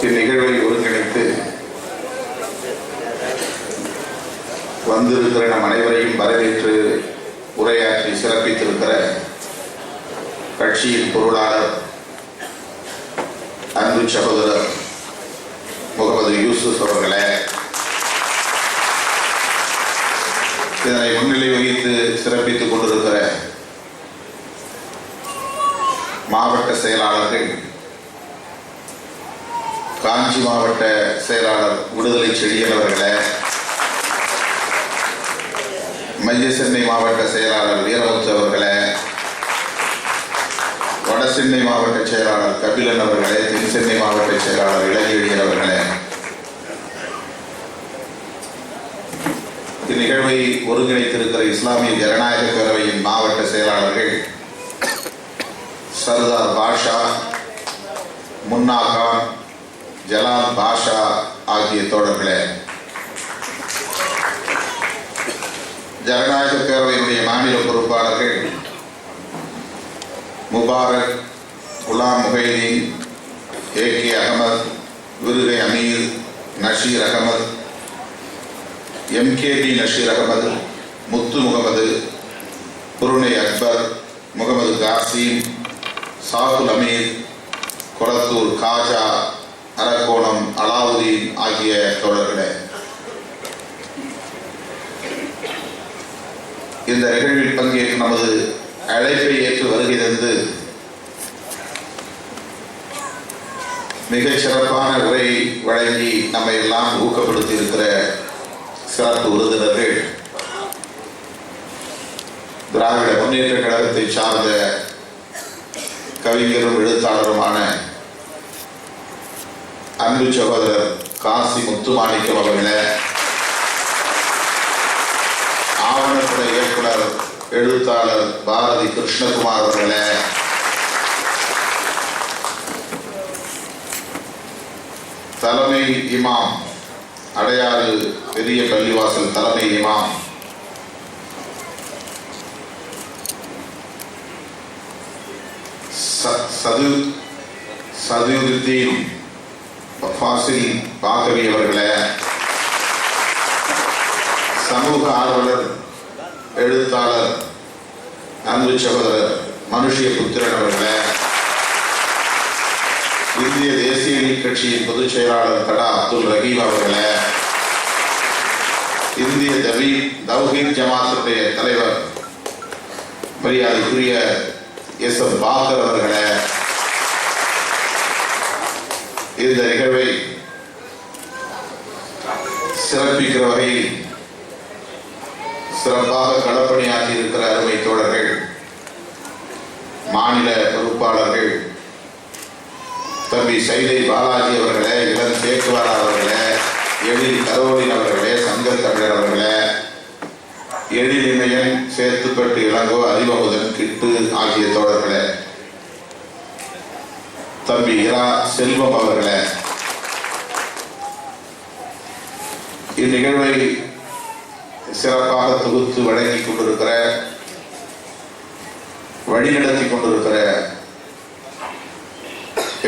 இந்நிகழ்வை ஒருங்கிணைத்து வந்திருக்கிற நம் அனைவரையும் வரவேற்று உரையாற்றி சிறப்பித்திருக்கிற கட்சியின் பொருளாளர் அன்பு சகோதரர் முகமது யூசுப் அவர்களே, இதனை முன்னிலை வகித்து சிறப்பித்துக் கொண்டிருக்கிற மாவட்ட செயலாளர்கள், காஞ்சி மாவட்ட செயலாளர் விடுதலை செழியன் அவர்களே, மைய சென்னை மாவட்ட செயலாளர் வீரமுத்து அவர்களே, வட சென்னை மாவட்ட செயலாளர் கபிலன் அவர்களே, தென் சென்னை மாவட்ட செயலாளர் இளஞ்செழியன் அவர்களே, இந்நிகழ்வை ஒருங்கிணைத்திருக்கிற இஸ்லாமிய ஜனநாயக பேரவையின் மாவட்ட செயலாளர்கள் சர்தார் பாஷா, முன்னா கான், ஜலால் பாஷா ஆகிய தோழர்களே, ஜனநாயக பேரவையினுடைய மாநில பொறுப்பாளர்கள் Mubarak, Ghulam Muhaideen, AK Ahmed, Virugai Ameer, Nazeer Ahmed, MKB Nazeer Ahmed, Muthu Mohammed, Brunei Akbar, Mohammed Kasim, Shahul Ameer, Kolathur Khaja, Arakkonam Alauddin ஆகிய தோழர்களே, இந்த நிகழ்வில் பங்கேற்று நமது அழைப்பை ஏற்று வருகை தந்து மிகச் சிறப்பான உரை வழங்கி நம்மை எல்லாம் ஊக்கப்படுத்தி இருக்கிற சிறப்பு விருந்தினர்கள், திராவிட முன்னேற்ற கழகத்தை சார்ந்த கவிஞரும் எழுத்தாளருமான அன்பு சகோதரர் காசி முத்துமாணிக்கம் அவர்களே, ஆவணப்பட இயக்குனர் எழுத்தாளர் பாரதி கிருஷ்ணகுமார் அவர்களே, தலைமை இமாம் அடையாறு பெரிய பள்ளிவாசல் தலைமை இமாம் சதுயுத்தீன் ஃபாசில் பாகவி அவர்களே, சமூக ஆர்வலர் எழுத்தாளர் அன்பு சகோதரர் மனுஷிய புத்திரன் அவர்களே, இந்திய தேசிய நீட் கட்சியின் பொதுச் செயலாளர் தடா அப்துல் ரஹீம் அவர்களே, இந்திய தௌஹீத் ஜமாத்துடைய தலைவர் மரியாதைக்குரிய SM பாக்கர் அவர்களே, இந்த நிகழ்வை சிறப்பிக்கிற வகையில் சிறப்பாக களப்பணியாற்றி இருக்கிற அருமை தோழர்கள், மாநில பொறுப்பாளர்கள் தம்பி சைதை பாலாஜி அவர்களே, இளம் சேக்குவாரா அவர்களே, எழில் கரோலின் அவர்களே, சங்கர் தமிழர் அவர்களே, எழிலிமையன், சேத்துப்பட்டு இளங்கோ, அறிவமுதன், கிட்டு ஆகிய தோழர்களே, தம்பி இரா செல்வம் அவர்களே, இந்நிகழ்வை சிறப்பாக தொகுத்து வழங்கி கொண்டிருக்கிற, வழிநடத்தி கொண்டிருக்கிற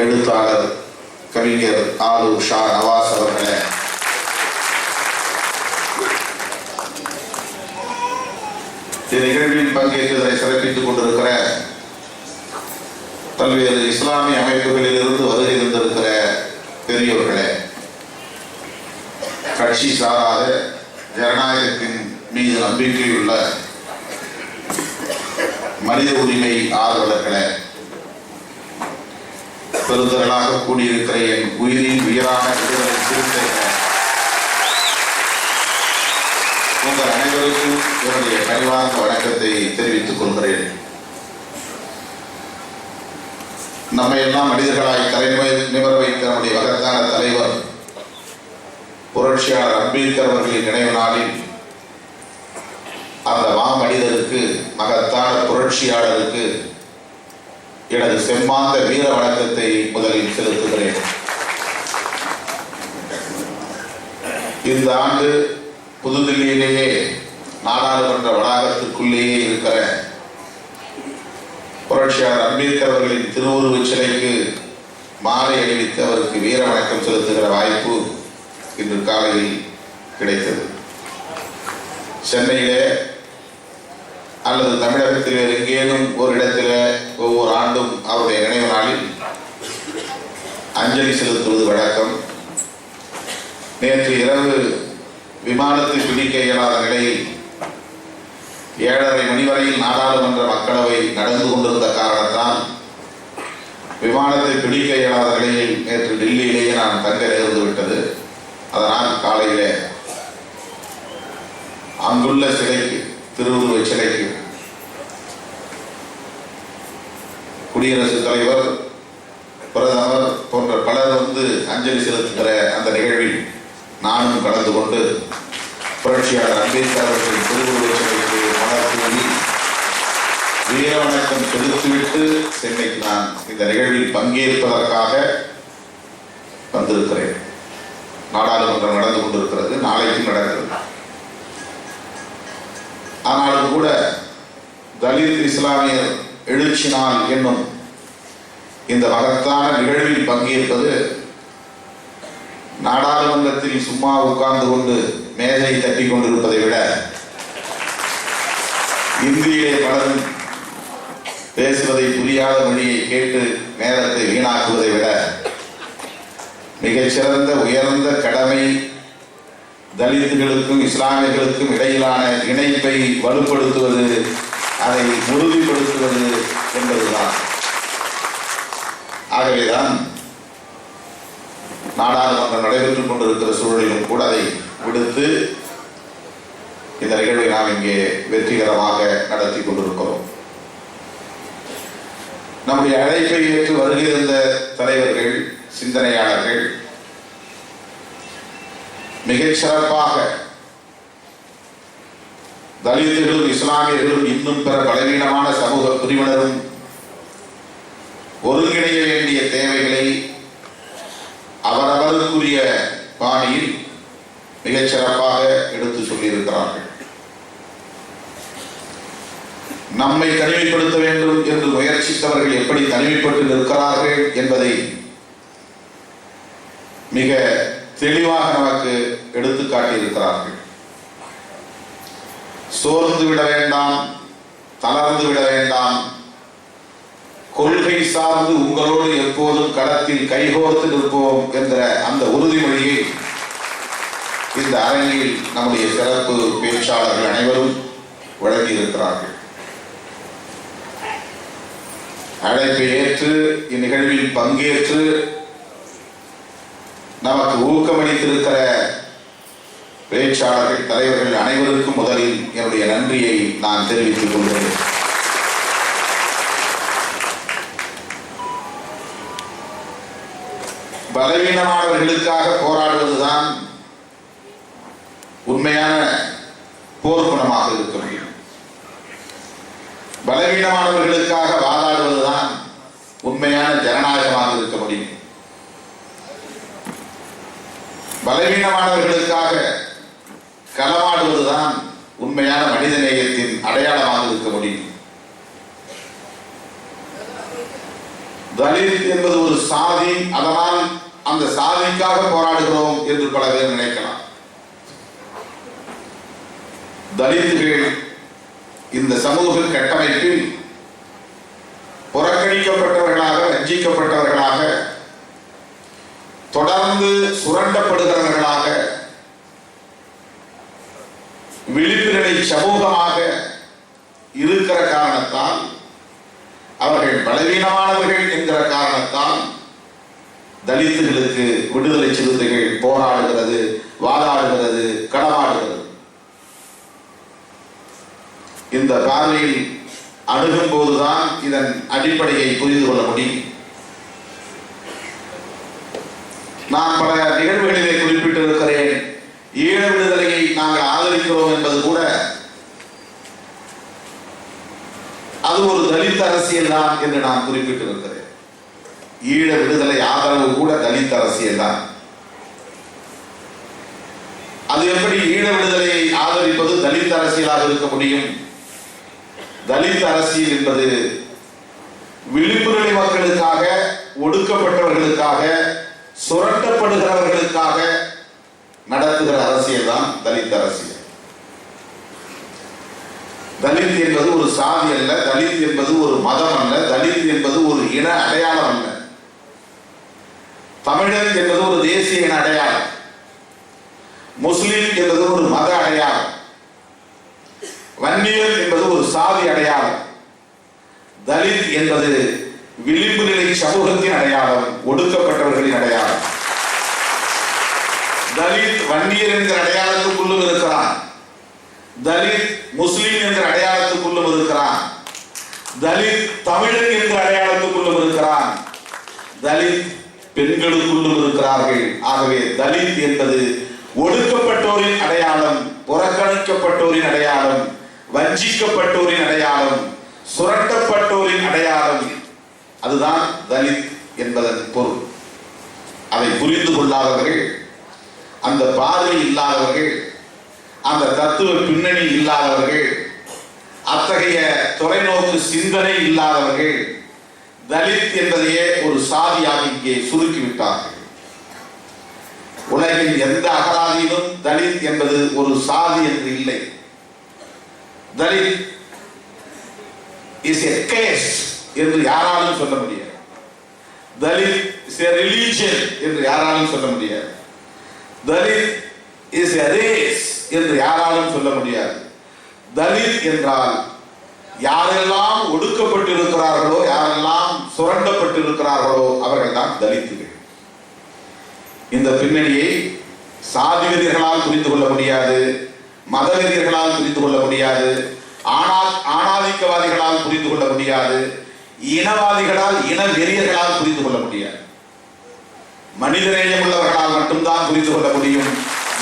எழுத்தாளர் கவிஞர் ஆலூர் ஷா நவாஸ் அவர்களே, இந்நிகழ்வில் பங்கேற்றதை சிறப்பித்துக் கொண்டிருக்கிற பல்வேறு இஸ்லாமிய அமைப்புகளில் இருந்து வருகை தந்திருக்கிற பெரியோர்களே, கட்சி சாராத ஜனநாயகத்தின் மீது நம்பிக்கையுள்ள மனித உரிமை ஆர்வலர்களே, பெருந்தரலாக கூடியிருக்கிற என் உயிரின் உயிரான விடுதலை சிறுத்தைகளே, உங்கள் அனைவருக்கும் என்னுடைய பணிவார்ந்த வணக்கத்தை தெரிவித்துக் கொள்கிறேன். நம்மை எல்லாம் மனிதர்களாய் தலைநிமிர வைத்த நம்முடைய மகத்தான தலைவர் புரட்சியாளர் அம்பேத்கர் அவர்களின் நினைவு நாளில் அந்த மாமனிதருக்கு, மகத்தான புரட்சியாளருக்கு எனது செம்மாந்த வீர வணக்கத்தை முதலில் செலுத்துகிறேன். இந்த ஆண்டு புதுதில்லியிலேயே நாடாளுமன்ற வளாகத்திற்குள்ளேயே இருக்கிற புரட்சியாளர் அம்பேத்கர் அவர்களின் திருவுருவச் சிலைக்கு மாலை அணிவித்து அவருக்கு வீர வணக்கம் செலுத்துகிற வாய்ப்பு இன்று காலையில் கிடைத்தது. சென்னையிலே அல்லது தமிழகத்தில் வேறு எங்கேனும் ஒரு இடத்தில் ஒவ்வொரு ஆண்டும் அவருடைய நினைவு நாளில் அஞ்சலி செலுத்துவது வழக்கம். நேற்று இரவு விமானத்தில் பிடிக்க இயலாத நிலையில் 7:30 மணி வரையில் நாடாளுமன்ற மக்களவை நடந்து கொண்டிருந்த காரணத்தால் விமானத்தை பிடிக்க இயலாத நிலையில் நேற்று டெல்லியிலேயே நான் தங்க நேர்ந்து விட்டது. அதனால் காலையிலே அங்குள்ள சிலைக்கு, திருவுருவ சிலைக்கு குடியரசுத் தலைவர், பிரதமர் போன்ற பலர் வந்து அஞ்சலி செலுத்துகிற அந்த நிகழ்வில் நானும் கலந்து கொண்டு புரட்சியாளர் அம்பேத்கர் அவர்களின் திருவுருவ சிலைக்கு மலர் தூவி வீர வணக்கம் செலுத்திவிட்டு சென்னைக்கு நான் இந்த நிகழ்வில் பங்கேற்பதற்காக வந்திருக்கிறேன். நாடாளுமன்றம் நடந்து கொண்டிருக்கிறது, நாளைக்கும் நடக்கிறது. ஆனாலும் கூட தலித் இஸ்லாமியர் எழுச்சி நாள் என்னும் இந்த மகத்தான நிகழ்வில் பங்கேற்பது நாடாளுமன்றத்தில் சும்மா உட்கார்ந்து கொண்டு மேஜை தட்டி கொண்டிருப்பதை விட, இந்தியிலே பலரும் பேசுவதை புரியாத மொழியை கேட்டு நேரத்தை வீணாக்குவதை விட மிகச்சிறந்த உயர்ந்த கடமை தலித்துகளுக்கும் இஸ்லாமியர்களுக்கும் இடையிலான இணைப்பை வலுப்படுத்துவது, அதை உறுதிப்படுத்துவது என்பதுதான். ஆகவேதான் நாடாளுமன்றம் நடைபெற்றுக் கொண்டிருக்கிற சூழலிலும் கூட அதை விடுத்து இந்த நிகழ்வை நாம் இங்கே வெற்றிகரமாக நடத்தி கொண்டிருக்கிறோம். நம்முடைய அழைப்பை ஏற்று வருகிற தலைவர்கள், சிந்தனையாளர்கள் மிகச் சிறப்பாக தலித்துகளும் இஸ்லாமியர்களும் இன்னும் பிற பலவீனமான சமூக பிரிவினரும் ஒருங்கிணைய வேண்டிய தேவைகளை அவரவருக்குரிய பாணியில் மிகச் சிறப்பாக எடுத்து சொல்லியிருக்கிறார்கள். நம்மை தனிமைப்படுத்த வேண்டும் என்று முயற்சித்தவர்கள் எப்படி தனிமைப்பட்டு நிற்கிறார்கள் என்பதை மிக தெளிவாக நமக்கு எடுத்து காட்டியிருக்கிறார்கள். சோர்ந்து விட வேண்டாம், தளர்ந்து விட வேண்டாம், கொள்கை சார்ந்து உங்களோடு எப்போதும் களத்தில் கைகோர்த்து நிற்போம் என்ற அந்த உறுதிமொழியை இந்த அரங்கில் நம்முடைய சிறப்பு பேச்சாளர்கள் அனைவரும் வழங்கியிருக்கிறார்கள். அழைப்பை ஏற்று இந்நிகழ்வில் பங்கேற்று நமக்கு ஊக்கமளித்திருக்கிற பேச்சாளர்கள், தலைவர்கள் அனைவருக்கும் முதலில் என்னுடைய நன்றியை நான் தெரிவித்துக் கொள்கிறேன். பலவீனமானவர்களுக்காக போராடுவதுதான் உண்மையான போர்க்குணமாக இருக்க முடியும். பலவீனமானவர்களுக்காக வாதாடுவதுதான் உண்மையான ஜனநாயகமாக இருக்க முடியும். பலவீனமானவர்களுக்காக களமாடுவதுதான் உண்மையான மனிதநேயத்தின் அடையாளமாக இருக்க முடியும். தலித் என்பது ஒரு சாதி, அதனால் அந்த சாதிக்காக போராடுகிறோம் என்று பல பேர் நினைக்கலாம். தலித்துகள் இந்த சமூக கட்டமைப்பில் புறக்கணிக்கப்பட்டவர்களாக, வஞ்சிக்கப்பட்டவர்களாக, தொடர்ந்து சுரண்டப்படுகிறவர்களாக, விழிப்புணர்வை சமூகமாக இருக்கிற காரணத்தால், அவர்கள் பலவீனமானவர்கள் என்கிற காரணத்தால் தலித்துகளுக்கு விடுதலை சிறுத்தைகள் போராடுகிறது, வாதாடுகிறது, களமாடுகிறது. இந்த பார்வையில் அணுகும் போதுதான் இதன் அடிப்படையை புரிந்து கொள்ள முடியும். நான் பல நிகழ்வுகளிலே குறிப்பிட்டிருக்கிறேன். ஈழ விடுதலையை நாங்கள் ஆதரிக்கிறோம் என்பது கூட அது ஒரு தலித் அரசியல் தான் என்று நான் குறிப்பிட்டிருக்கிறேன். ஈழ விடுதலை ஆதரவு கூட தலித் அரசியல் தான். அது எப்படி ஈழ விடுதலையை ஆதரிப்பது தலித் அரசியலாக இருக்க முடியும்? தலித் அரசியல் என்பது விழிப்புணர்வு மக்களுக்காக, ஒடுக்கப்பட்டவர்களுக்காக, சுரண்டப்படுகிறவர்களுக்காக நடத்துகிற அரசியல் தான் தலித் அரசியல். தலித் என்பது ஒரு சாதி அல்ல, தலித் என்பது ஒரு மதம் அல்ல, தலித் என்பது ஒரு இன அடையாளம் அல்ல. தமிழன் என்பது ஒரு தேசிய இன அடையாளம், முஸ்லிம் என்பது ஒரு மத அடையாளம், வன்னியர் என்பது ஒரு சாதி அடையாளம். தலித் என்பது விளிம்பு நிலை சமூகத்தின் அடையாளம், ஒடுக்கப்பட்டவர்களின் அடையாளம். தலித் வன்னியர் என்கிற அடையாளத்துக்குள்ளும் இருக்கிறான், தலித் முஸ்லிம் என்கிற அடையாளத்துக்குள்ளும் இருக்கிறான், தலித் தமிழன் என்கிற அடையாளத்துக்குள்ளும் இருக்கிறான், தலித் பெண்களுக்குள்ளும் இருக்கிறார்கள். ஆகவே தலித் என்பது ஒடுக்கப்பட்டோரின் அடையாளம், புறக்கணிக்கப்பட்டோரின் அடையாளம், வஞ்சிக்கப்பட்டோரின் அடையாளம், சுரண்டப்பட்டோரின் அடையாளம். அதுதான் தலித் என்பதன் பொருள். அதை புரிந்து கொள்ளாதவர்கள், அந்த பார்வை இல்லாதவர்கள், அந்த தத்துவ பின்னணி இல்லாதவர்கள், அத்தகைய தொலைநோக்கு சிந்தனை இல்லாதவர்கள் தலித் என்பதையே ஒரு சாதியாக இங்கே சுருக்கிவிட்டார்கள். உலகின் எந்த அகராதியிலும் தலித் என்பது ஒரு சாதி என்று இல்லை. தலித் இஸ் எ கேஸ்ட் என்று யாராலும் சொல்ல முடியாது. தலித் இஸ் எ ரிலிஜன் என்று யாராலும் சொல்ல முடியாது. தலித் இஸ் எ ரேஸ் என்று யாராலும் சொல்ல முடியாது. தலித் என்றால் யாரெல்லாம் ஒடுக்கப்பட்டிருக்கிறார்களோ, யாரெல்லாம் சுரண்டப்பட்டிருக்கிறார்களோ அவர்கள் தான் தலித்துகள். இந்த பின்னணியை சாதி வெறியர்களால் புரிந்து கொள்ள முடியாது, மத வெறியர்களால் புரிந்து கொள்ள முடியாது, ஆணாதிக்கவாதிகளால் புரிந்து கொள்ள முடியாது, இனவாதிகளால், இன வெறியர்களால் புரிந்து கொள்ள முடியாது. மனிதநேயம் உள்ளவர்களால் மட்டும்தான் புரிந்து கொள்ள முடியும்,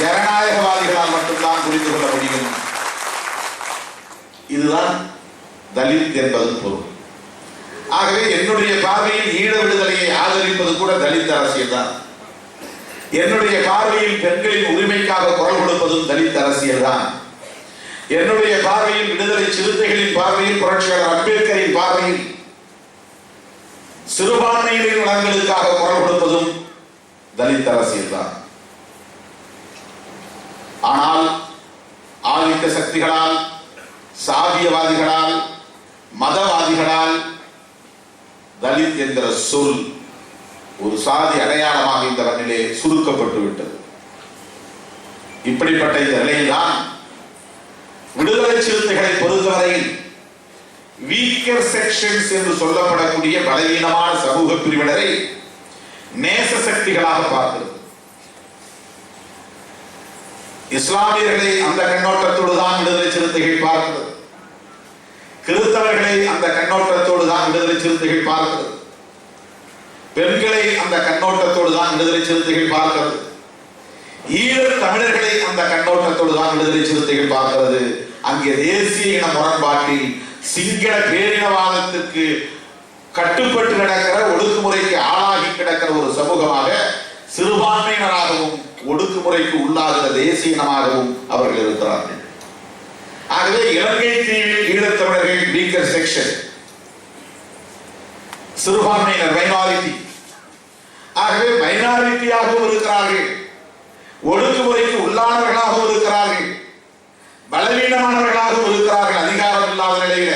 ஜனநாயகவாதிகளால் மட்டும்தான் புரிந்து கொள்ள முடியும். இதுதான் தலித் என்பது பொருள். ஆகவே என்னுடைய பார்வையில் ஈழ விடுதலையை ஆதரிப்பது கூட தலித் அரசியல் தான். என்னுடைய பார்வையில் பெண்களின் உரிமைக்காக குரல் கொடுப்பதும் தலித் அரசியல் தான். என்னுடைய பார்வையில் விடுதலை சிறுத்தைகளின் பார்வையில், புரட்சியாளர் அம்பேத்கரின் பார்வையில் சிறுபான்மையினரின் நலன்களுக்காக குரல் கொடுப்பதும் தலித் அரசியல் தான். ஆனால் ஆதிக்க சக்திகளால், சாதியவாதிகளால், மதவாதிகளால் தலித் என்கிற சொல் ஒரு சாதி அடையாளமாக இந்த மண்ணிலே சுருக்கப்பட்டு விட்டது. இப்படிப்பட்ட இந்த நிலையில்தான் விடுதலை சிறுத்தைகளை பொறுத்தவரையில் வீக்கர் செக்ஷன்ஸ் என்று சொல்லப்படக்கூடிய பலவீனமான சமூக பிரிவினரை நேச சக்திகளாக பார்க்கிறது. இஸ்லாமியர்களை அந்த கண்ணோட்டத்தோடு தான் விடுதலை சிறுத்தைகள் பார்க்கிறது. கிறிஸ்தவர்களை அந்த கண்ணோட்டத்தோடு தான் விடுதலை சிறுத்தைகள் பார்க்கிறது. பெண்களை அந்த கண்ணோட்டத்தோடு தான் விடுதலை சிறுத்தைகள் பார்க்கிறது. ஈழத் தமிழர்களை அந்த கண்ணோட்டத்தோடு தான் விடுதலை சிறுத்தைகள் பார்க்கிறது. அங்கே தேசிய இன முரண்பாட்டில் சிங்கள பேரினவாதத்திற்கு கட்டுப்பட்டு கிடக்கிற, ஒடுக்குமுறைக்கு ஆளாகி கிடக்கிற ஒரு சமூகமாக, சிறுபான்மையினராகவும் ஒடுக்குமுறைக்கு உள்ளாகிற தேசிய இனமாகவும் அவர்கள் இருக்கிறார்கள். ஆகவே இலங்கை தீவில் ஈழத்தமிழர்கள் வீக்கர் செக்ஷன், சிறுபான்மையினர் மைனாரிட்டி. ஆகவே மைனாரிட்டியாகவும் இருக்கிறார்கள், ஒடுக்குமுறைக்கு உள்ளானவர்களாகவும் இருக்கிறார்கள், பலவீனமானவர்களாகவும் இருக்கிறார்கள், அதிகாரம் இல்லாத நிலையில.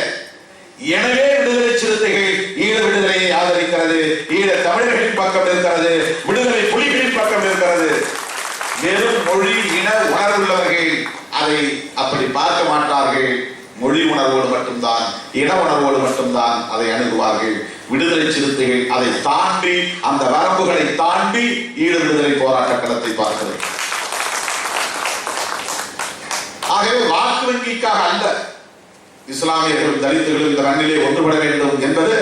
எனவே விடுதலை சிறுத்தைகள் ஈழ விடுதலையை ஆதரிக்கிறது, ஈழ தமிழர்களின் பக்கம் இருக்கிறது, விடுதலை புலிகளின் பக்கம் இருக்கிறது. வெறும் மொழி இன உணர்வுள்ளவர்கள் அதை அப்படி பார்க்க மாட்டார்கள். மொழி உணர்வோடு மட்டும்தான், இன உணர்வோடு மட்டும்தான் அதை அணுகுவார்கள். விடுதலை சிறுத்தைகள் அதை தாண்டி, அந்த வரம்புகளை தாண்டி ஈழ விடுதலை போராட்ட களத்தை பார்க்கிறது. ஆகவே வாக்கு வங்கிக்காக அல்ல இஸ்லாமியர்களும் தலித்துகளும் இந்த மண்ணிலே ஒன்றுபட வேண்டும் என்பது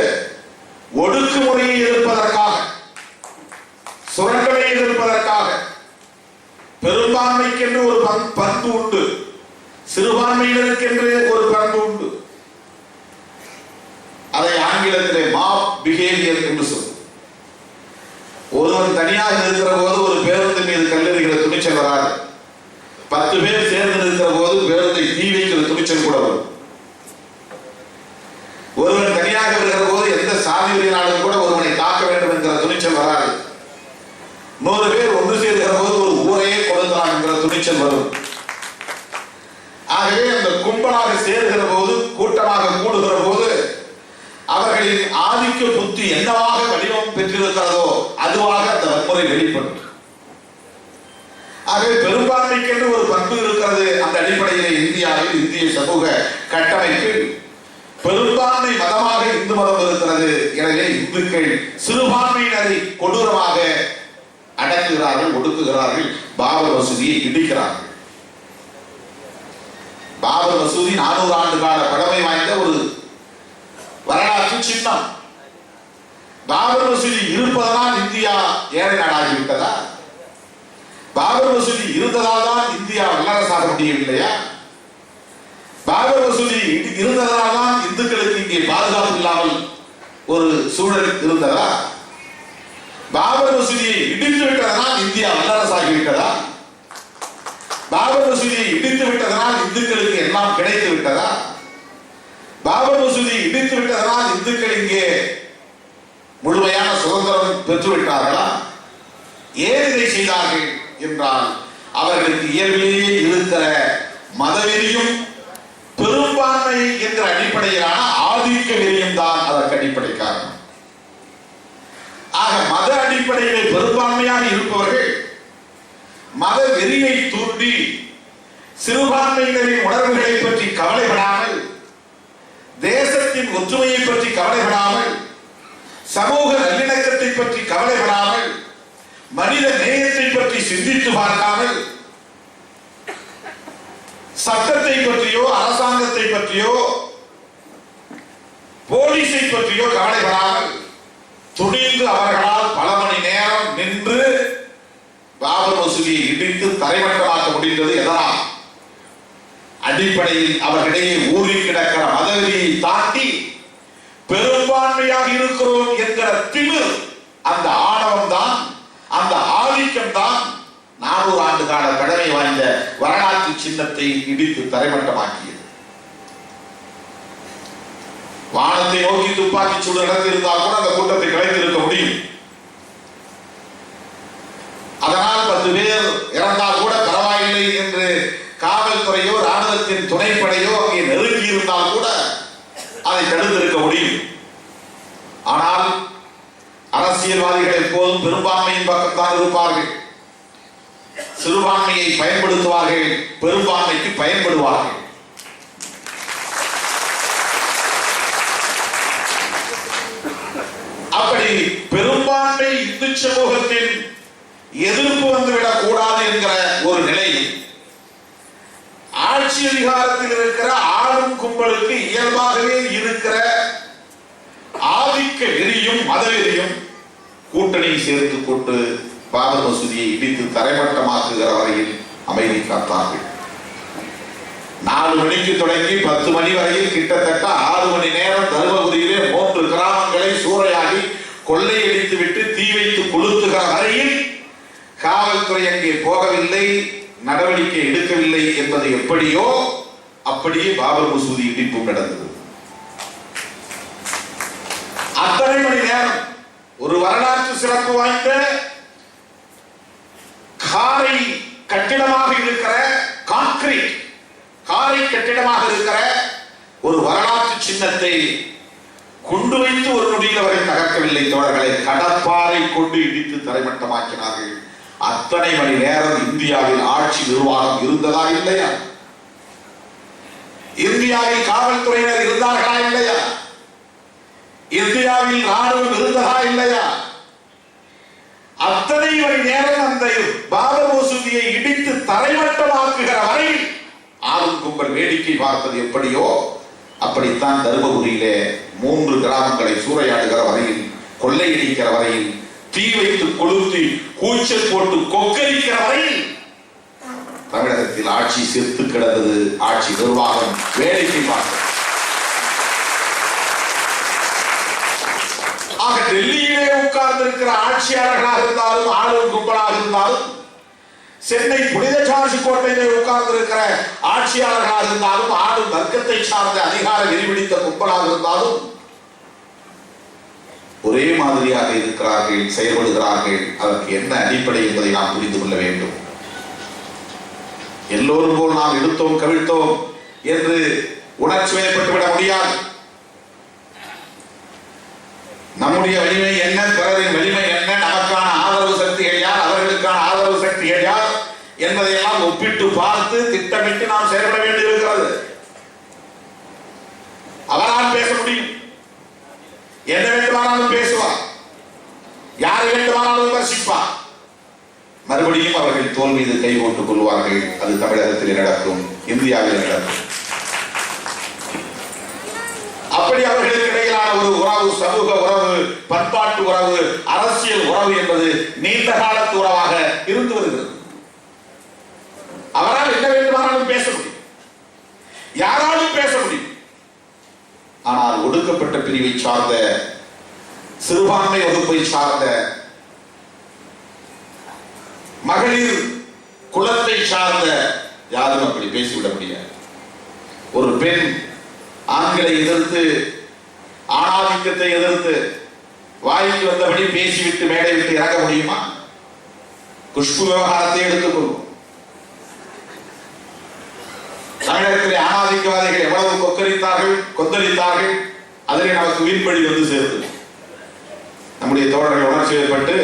ஒடுக்குமுறையை எதிர்ப்பதற்காக, சுரண்டலை எதிர்ப்பதற்காக. பெரும்பான்மைக்கென்று ஒரு பண்பு உண்டு, சிறுபான்மையினருக்கென்று ஒரு பண்பு உண்டு. அதை ஆங்கிலத்திலே மாப் பிஹேவியர் என்று சொல்லும். ஒருவன் தனியாக இருக்கிற போது ஒரு பேருந்து மீது கல்லெறிகிற துணிச்சல் வராது. 10 பேர் சேர்ந்து இருக்கிற போது பேருந்தை தீ வைக்கிற துணிச்சல் கூட வரும். ஒருவன் தனியாக இருக்கிற போது எந்த சாதி வெறியினாலும் கூட ஒருவனை தாக்க வேண்டும் என்கிற 100 பேர் ஒன்று சேர்கிற போது ஒரு ஊரையே கொடுக்கலாம் என்கிற துணிச்சல் வரும். ஆகவே அந்த கும்பலாக சேர்கிற போது, கூட்டமாக கூடுகிற போது அவர்களின் ஆதிக்க புத்தி என்னவாக வடிவம் பெற்றிருக்கிறதோ அதுவாக அந்த வன்முறை வெளிப்படும். ஆகவே பெரும்பான்மைக்கென்று ஒரு பண்பு இருக்கிறது. அந்த அடிப்படையில் இந்தியாவில் இந்திய சமூக கட்டமைப்பில் பெரும்பான்மை மதமாக இந்து மதம் இருக்கிறது. எனவே இந்துக்கள் சிறுபான்மையினரை கொடூரமாக அடக்குகிறார்கள், ஒடுக்குகிறார்கள், பாபர் மசூதியை இடிக்கிறார்கள். பாபர் மசூதி 400 ஆண்டு கால பழமை வாய்ந்த ஒரு வரலாற்று சின்னம். பாபர் மசூதி இருப்பதனால் இந்தியா ஏழை நாடாகிவிட்டதா? பாபர் மசூதி இருந்ததால் தான் இந்தியா வல்லரசாக முடியவில்லையா? பாபர் மசூதி இருந்ததால் தான் இந்துக்களுக்கு இங்கே பாதுகாப்பு இல்லாமல் ஒரு சூழல் இருந்ததா? பாபர் மசூதியை இடித்து விட்டதனால் இந்தியா வல்லரசாகிவிட்டதா? பாபர் மசூதியை இடித்து விட்டதனால் இந்துக்களுக்கு எல்லாம் கிடைத்து விட்டதா? பாபர் மசூதியை இடித்து விட்டதனால் இந்துக்கள் இங்கே முழுமையான சுதந்திரம் பெற்றுவிட்டார்களா? ஏன் இதை செய்தார்கள் என்றால் அவர்களுக்கு இயல்பிலேயே இருக்கிற மதவெறியும் பெரும்பான்மை என்ற அடிப்படையிலான ஆதிக்க வெறியும் தான் அதற்கு அடிப்படை காரணம். ஆக மத அடிப்படையிலே பெரும்பான்மையாக இருப்பவர்கள் மத வெறியை தூண்டி சிறுபான்மையினரின் உணர்வுகளை பற்றி கவலைப்படாமல், தேசத்தின் ஒற்றுமையை பற்றி கவலைப்படாமல், சமூக நல்லிணக்கத்தை பற்றி கவலைப்படாமல், மனித நேயத்தை பற்றி சிந்தித்து பார்க்காமல், சட்டத்தை பற்றியோ அரசாங்கத்தை பற்றியோ போலீஸை பற்றியோ கவலைப்படாமல் துணிந்து அவர்களால் பல மணி நேரம் நின்று பாபர் மசூதியை இடித்து தரைமட்டமாக்க முடிந்தது. எதனால்? அடிப்படையில் அவர்களிடையே ஊறி கிடக்கிற மதவெறியை தாண்டி பெரும்பான்மையாக இருக்கிறோம் என்கிற திமிர், அந்த ஆணவம் தான், அந்த ஆதிக்கம் தான் 400 ஆண்டு கால பழமை வாய்ந்த வரலாற்று சின்னத்தை இடித்து தரைமட்டமாக்கியது. வானத்தை நோக்கி துப்பாக்கி சூடு நடந்திருந்தால் கூட அந்த கூட்டத்தை கலைத்திருக்க முடியும். அதனால் 10 பேர் இறந்தால் கூட பரவாயில்லை என்று காவல்துறையோ ராணுவத்தின் துணைப்படையோ அங்கே நெருங்கி இருந்தால் கூட அதை தடுத்திருக்க முடியும். ஆனால் அரசியல்வாதிகள் எப்போதும் பெரும்பான்மையின் பக்கத்தான் இருப்பார்கள். சிறுபான்மையை பயன்படுத்துவார்கள், பெரும்பான்மைக்கு பயன்படுவார்கள். அப்படி பெரும்பான்மை இந்து சமூகத்தின் எதிர்ப்பு வந்துவிடக் கூடாது என்கிற ஒரு நிலையில் ஆட்சி அதிகாரத்தில் இருக்கிற ஆளும் கும்பலுக்கு இயல்பாகவே இருக்கிற ஆதிக்க வெறியும் மதவெறியும் கூட்டணி சேர்த்து கொண்டு பாபர் மசூதியை இடித்து தரைமட்டமாக்குகிற வரையில் அமைதி காத்தார்கள். 4 மணிக்கு தொடங்கி 10 மணி வரையில் கிட்டத்தட்ட 6 மணி நேரம் தருமபுரியிலே 3 கிராமங்களை சூறையாடி கொள்ளையடித்து விட்டு தீ வைத்து கொளுத்துகிற வரையில் காவல்துறை அங்கே போகவில்லை, நடவடிக்கை எடுக்கவில்லை என்பது எப்படியோ அப்படியே பாபர் மசூதி இடிப்பு நடந்தது. அத்தனை மணி நேரம் ஒரு வரலாற்று சிறப்பு வாய்ந்த காரை கட்டிடமாக இருக்கிற கான்கிரீட் காரை கட்டிடமாக இருக்கிற ஒரு வரலாற்று சின்னத்தை கொண்டு வைத்து ஒரு நொடியில் அவரை தகர்க்கவில்லை. தோழர்களை கடப்பாறை கொண்டு இடித்து தரைமட்டமாக்கினார்கள். அத்தனை மணி நேரம் இந்தியாவில் ஆட்சி நிர்வாகம் இருந்ததா இல்லையா? இந்தியாவில் காவல்துறையினர் இருந்தார்களா இல்லையா? இந்தியாவில் ராணுவம் இருந்ததா இல்லையா? அத்தனை மணி நேரம் அந்த பாபர் மசூதியை இடித்து தரைமட்டமாக்குகிற வரை ஆளும் கும்பல் வேடிக்கை பார்ப்பது எப்படியோ அப்படித்தான் தருமபுரியிலே 3 கிராமங்களை சூறையாடுகிற வரையில், கொள்ளையடிக்கிற வரையில், தீ வைத்து கொளுத்தி கூச்சல் போட்டு கொக்கரிக்கிற வரையில் தமிழகத்தில் ஆட்சி செத்து கிடந்தது. ஆட்சி நிர்வாகம் வேடிக்கை பார்த்தது. ஆக டெல்லியிலே உட்கார்ந்து இருக்கிற ஆட்சியாளர்களாக இருந்தாலும் ஆளும் கும்பலாக இருந்தாலும், சென்னை புனித ஜார்ஜ் கோட்டையிலே உட்கார்ந்து இருக்கிற ஆட்சியாளர்களாக இருந்தாலும், ஆளும் வர்க்கத்தை சார்ந்த அதிகார வெறிபிடித்த கும்பலாக இருந்தாலும், ஒரே மாதிரியாக இருக்கிறார்கள், செயல்படுகிறார்கள். அதற்கு என்ன அடிப்படை என்பதை நாம் புரிந்து கொள்ள வேண்டும். எல்லோரும் போல் நாம் எடுத்தோம் கவிழ்த்தோம் என்று உணர்ச்சி வயப்பட்டுவிட முடியாது. நம்முடைய வலிமை என்ன, பிறரின் வலிமை என்ன, நமக்கான ஆதரவு சக்திகள் யார், அவர்களுக்கான ஆதரவு சக்திகள் யார் என்பதையெல்லாம் ஒப்பிட்டு பார்த்து திட்டமிட்டு நாம் செயல்பட வேண்டியிருக்கிறது. அவரால் பேச முடியும், என்ன வேண்டுமானாலும் பேசுவார், யாரை வேண்டுமானாலும் விமர்சிப்பார். மறுபடியும் அவர்கள் தோல் மீது கை போட்டுக் கொள்வார்கள். அது தமிழகத்தில் நடக்கும், இந்தியாவில் நடக்கும். அப்படி அவர்களுக்கு இடையிலான ஒரு உறவு, சமூக உறவு, பண்பாட்டு உறவு, அரசியல் உறவு என்பது நீண்ட காலத்து உறவாக இருந்து வருகிறது. அவரால் என்ன வேண்டுமானாலும் பேச முடியும், யாராலும் பேச முடியும். ஆனால் ஒடுக்கப்பட்ட பிரிவை சார்ந்த, சிறுபான்மை வகுப்பை சார்ந்த, மகளிர் குலத்தை சார்ந்த யாரும் அப்படி பேசிவிட முடியாது. ஒரு பெண் ஆண்களை எதிர்த்து, ஆணாதிக்கத்தை எதிர்த்து வாய்க்கு வந்தபடி பேசிவிட்டு மேடை விட்டு இறங்க முடியுமா? குஷ்பு விவகாரத்தை எடுத்துக்கொள்வோம். தமிழகத்திலே ஆணாதிக்கவாதிகள் எவ்வளவு கொக்கரித்தார்கள், கொந்தளித்தார்கள். அதிலே நமக்கு வீண்படி வந்து சேர்த்து நம்முடைய தோழர்கள் உணர்ச்சி ஏற்பட்டு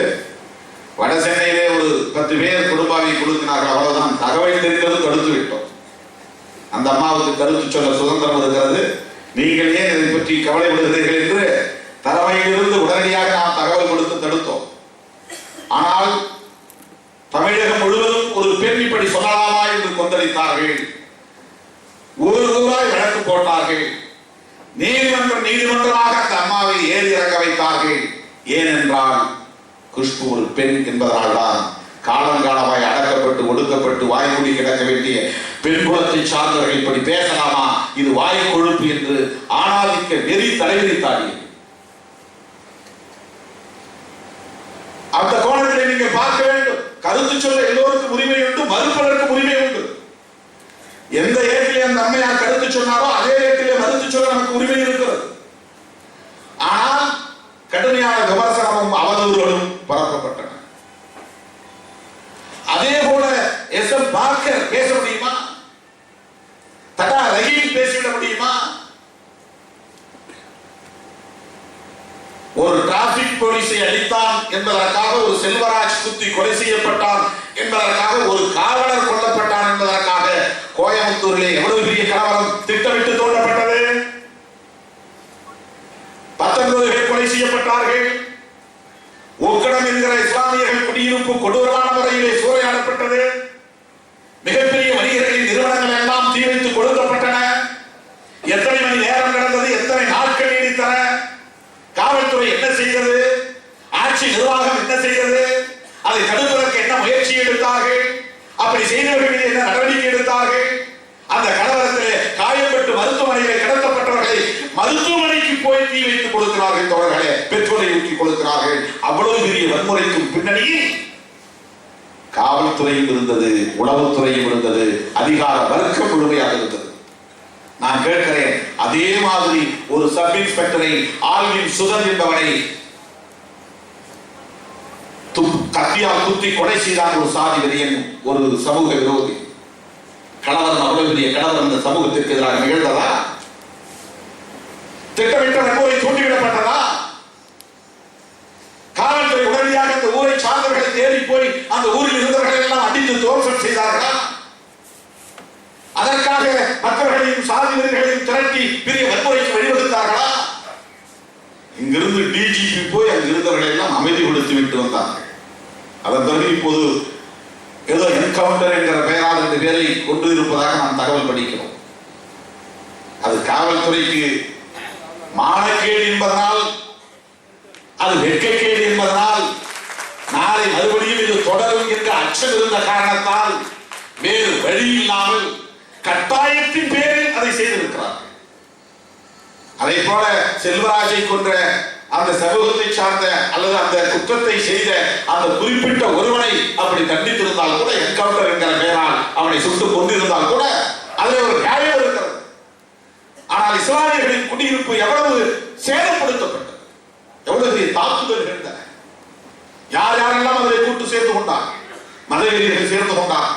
வட சென்னையிலே ஒரு 10 பேர் குடும்பாவை கொடுக்கிறார்கள். அவ்வளவுதான், தகவல் தெரிந்தது தடுத்து விட்டோம். அந்த அம்மாவுக்கு கருத்து சொல்ல சுதந்திரம் இருக்கிறது, நீங்கள் ஏன் இதை பற்றி கவலைப்படுகிறீர்கள் என்று தலைமையிலிருந்து உடனடியாக நாம் தகவல் கொடுத்து தடுத்தோம். ஆனால் தமிழகம் முழுவதும் ஒரு பெண் இப்படி சொல்லலாமா என்று கொந்தளித்தார்கள். ஊராய் வழக்கு போட்டார்கள். நீதிமன்றமாக அந்த அம்மாவை ஏறி இறங்க வைத்தார்கள். ஏனென்றால் குஷ்பு ஒரு பெண் என்பதனால் தான் காலங்காலமாய் அடக்கப்பட்டு ஒடுக்கப்பட்டு வாய்மூடி கிடக்க வேண்டிய பெண் குலத்தை சார்ந்தவர்கள் இப்படி பேசலாமா, இது வாய் கொழுப்பு என்று ஆணாதிக்க வெறி தலைவிரித்தாடி. அந்த கோணத்தில் நீங்கள் பார்க்க வேண்டும். கருத்து சொல்ல எல்லோருக்கும் உரிமை உண்டு, மறுப்பதற்கு உரிமை உண்டு. எந்த ஏட்டிலே அந்த அம்மையார் கருத்து சொன்னாரோ அதே ஏட்டிலே மறுத்து சொல்ல நமக்கு உரிமை இருக்கிறது. ஆனால் கடுமையான விமர்சனமும் அவதூறுகளும் பரப்பப்பட்டன. அதே போல எஸ்.எம். பார்க்கர் பேச முடியுமா? தடா ரஹீம் பேசிவிட முடியுமா? ஒரு டிராபிக் போலீஸை அடித்தான் என்பதற்காக, ஒரு செல்வராஜ் குத்தி கொலை செய்யப்பட்டான் என்பதற்காக, ஒரு காவலர் கொல்லப்பட்டான் என்பதற்காக கோயம்புத்தூரிலே எவ்வளவு பெரிய கலவரம் திட்டமிட்டு தோன்றப்பட்டது. 19 பேர் கொலை செய்யப்பட்டார்கள். உக்கடம் என்கிற இஸ்லாமியர்கள் குடியிருப்பு கொடூரமான முறையிலே சூறையாடப்பட்டது. மிகப்பெரிய வணிகர்களின் நிறுவனங்கள் எல்லாம் தீ வைத்து கொடுக்கப்பட்டன. எத்தனை மணி நேரம் நடந்தது, எத்தனை நாட்கள் நீடித்தன? காவல்துறை என்ன செய்தது? ஆட்சி நிர்வாகம் என்ன செய்தது? அதை தடுப்பதற்கு என்ன முயற்சி எடுத்தார்கள்? அப்படி செய்தவர்கள் மீது என்ன நடவடிக்கை எடுத்தார்கள்? அந்த கலவரத்திலே காயப்பட்டு மருத்துவமனையிலே கிடத்தப்பட்டவர்களை மருத்துவமனைக்கு போய் தீ வைத்து கொடுக்கிறார்கள். தோழர்களே, பெட்ரோலை ஊற்றி கொடுக்கிறார்கள். அவ்வளவு பெரிய வன்முறைக்கும் பின்னணியில் காவல்துறையும் இருந்தது, உளவுத்துறையும் இருந்தது, அதிகார வர்க்கம் முழுமையாக இருந்தது. நான் கேட்கிறேன், அதே மாதிரி ஒரு சப் இன்ஸ்பெக்டரை, ஆல்வின் சுதன் என்பவனை கத்தியால் குத்தி கொலை செய்தான் ஒரு சாதி வெறியன், ஒரு சமூக விரோதி. கலவரம், அவ்வளவு பெரிய கலவரம் இந்த சமூகத்திற்கு எதிராக நிகழ்ந்ததா? திட்டமிட்ட வன்முறை தூண்டிவிடப்பட்டதா? காவல்துறை உடனடியாக அந்த ஊரை சார்ந்தவர்களை தேடி போய் அந்த ஊரில் இருந்தவர்களை எல்லாம் அடித்து தோற்றம் செய்தார்களா? அதற்காக மற்றவர்களையும் சாதி வெறிகளையும் திரட்டி பெரிய வன்முறைக்கு வழிவகுத்தார்களா? இங்கிருந்து டிஜிபி போய் அங்கு இருந்தவர்களை எல்லாம் அமைதிப்படுத்தி விட்டு வந்தார்கள். அதன் பிறகு இப்போது ஏதோ என்கவுண்டர் என்கிற பெயரால் 2 பேரை கொண்டு இருப்பதாக நாம் தகவல் படிக்கிறோம். அது காவல்துறைக்கு மானக்கேடு என்பதனால், அது வெட்கக்கேடு என்பதனால், நாளை மறுபடியும் இது தொடரும் என்ற அச்சம் இருந்த காரணத்தால் வேறு வழி இல்லாமல் கட்டாயத்தின் பேரில் அதை செய்திருக்கிறார்கள். அதை போல செல்வராஜை கொன்ற அந்த சமூகத்தை சார்ந்த அல்லது அந்த குற்றத்தை செய்த அந்த குறிப்பிட்ட ஒருவனை அப்படி தண்டித்திருந்தால் கூட, என்கவுண்டர் என்கிற பெயரால் அவனை சுட்டுக் கொண்டிருந்தால் கூட அதில் ஒரு நியாயம் இருக்கிறது. ஆனால் இஸ்லாமியர்களின் குடியிருப்பு எவ்வளவு சேதப்படுத்தப்பட்டது, எவ்வளவு பெரிய தாக்குதல் இருந்தன. யார் யாரெல்லாம் அதில் கூட்டு சேர்ந்து கொண்டார்? மதவெறியர்கள் சேர்ந்து கொண்டார்,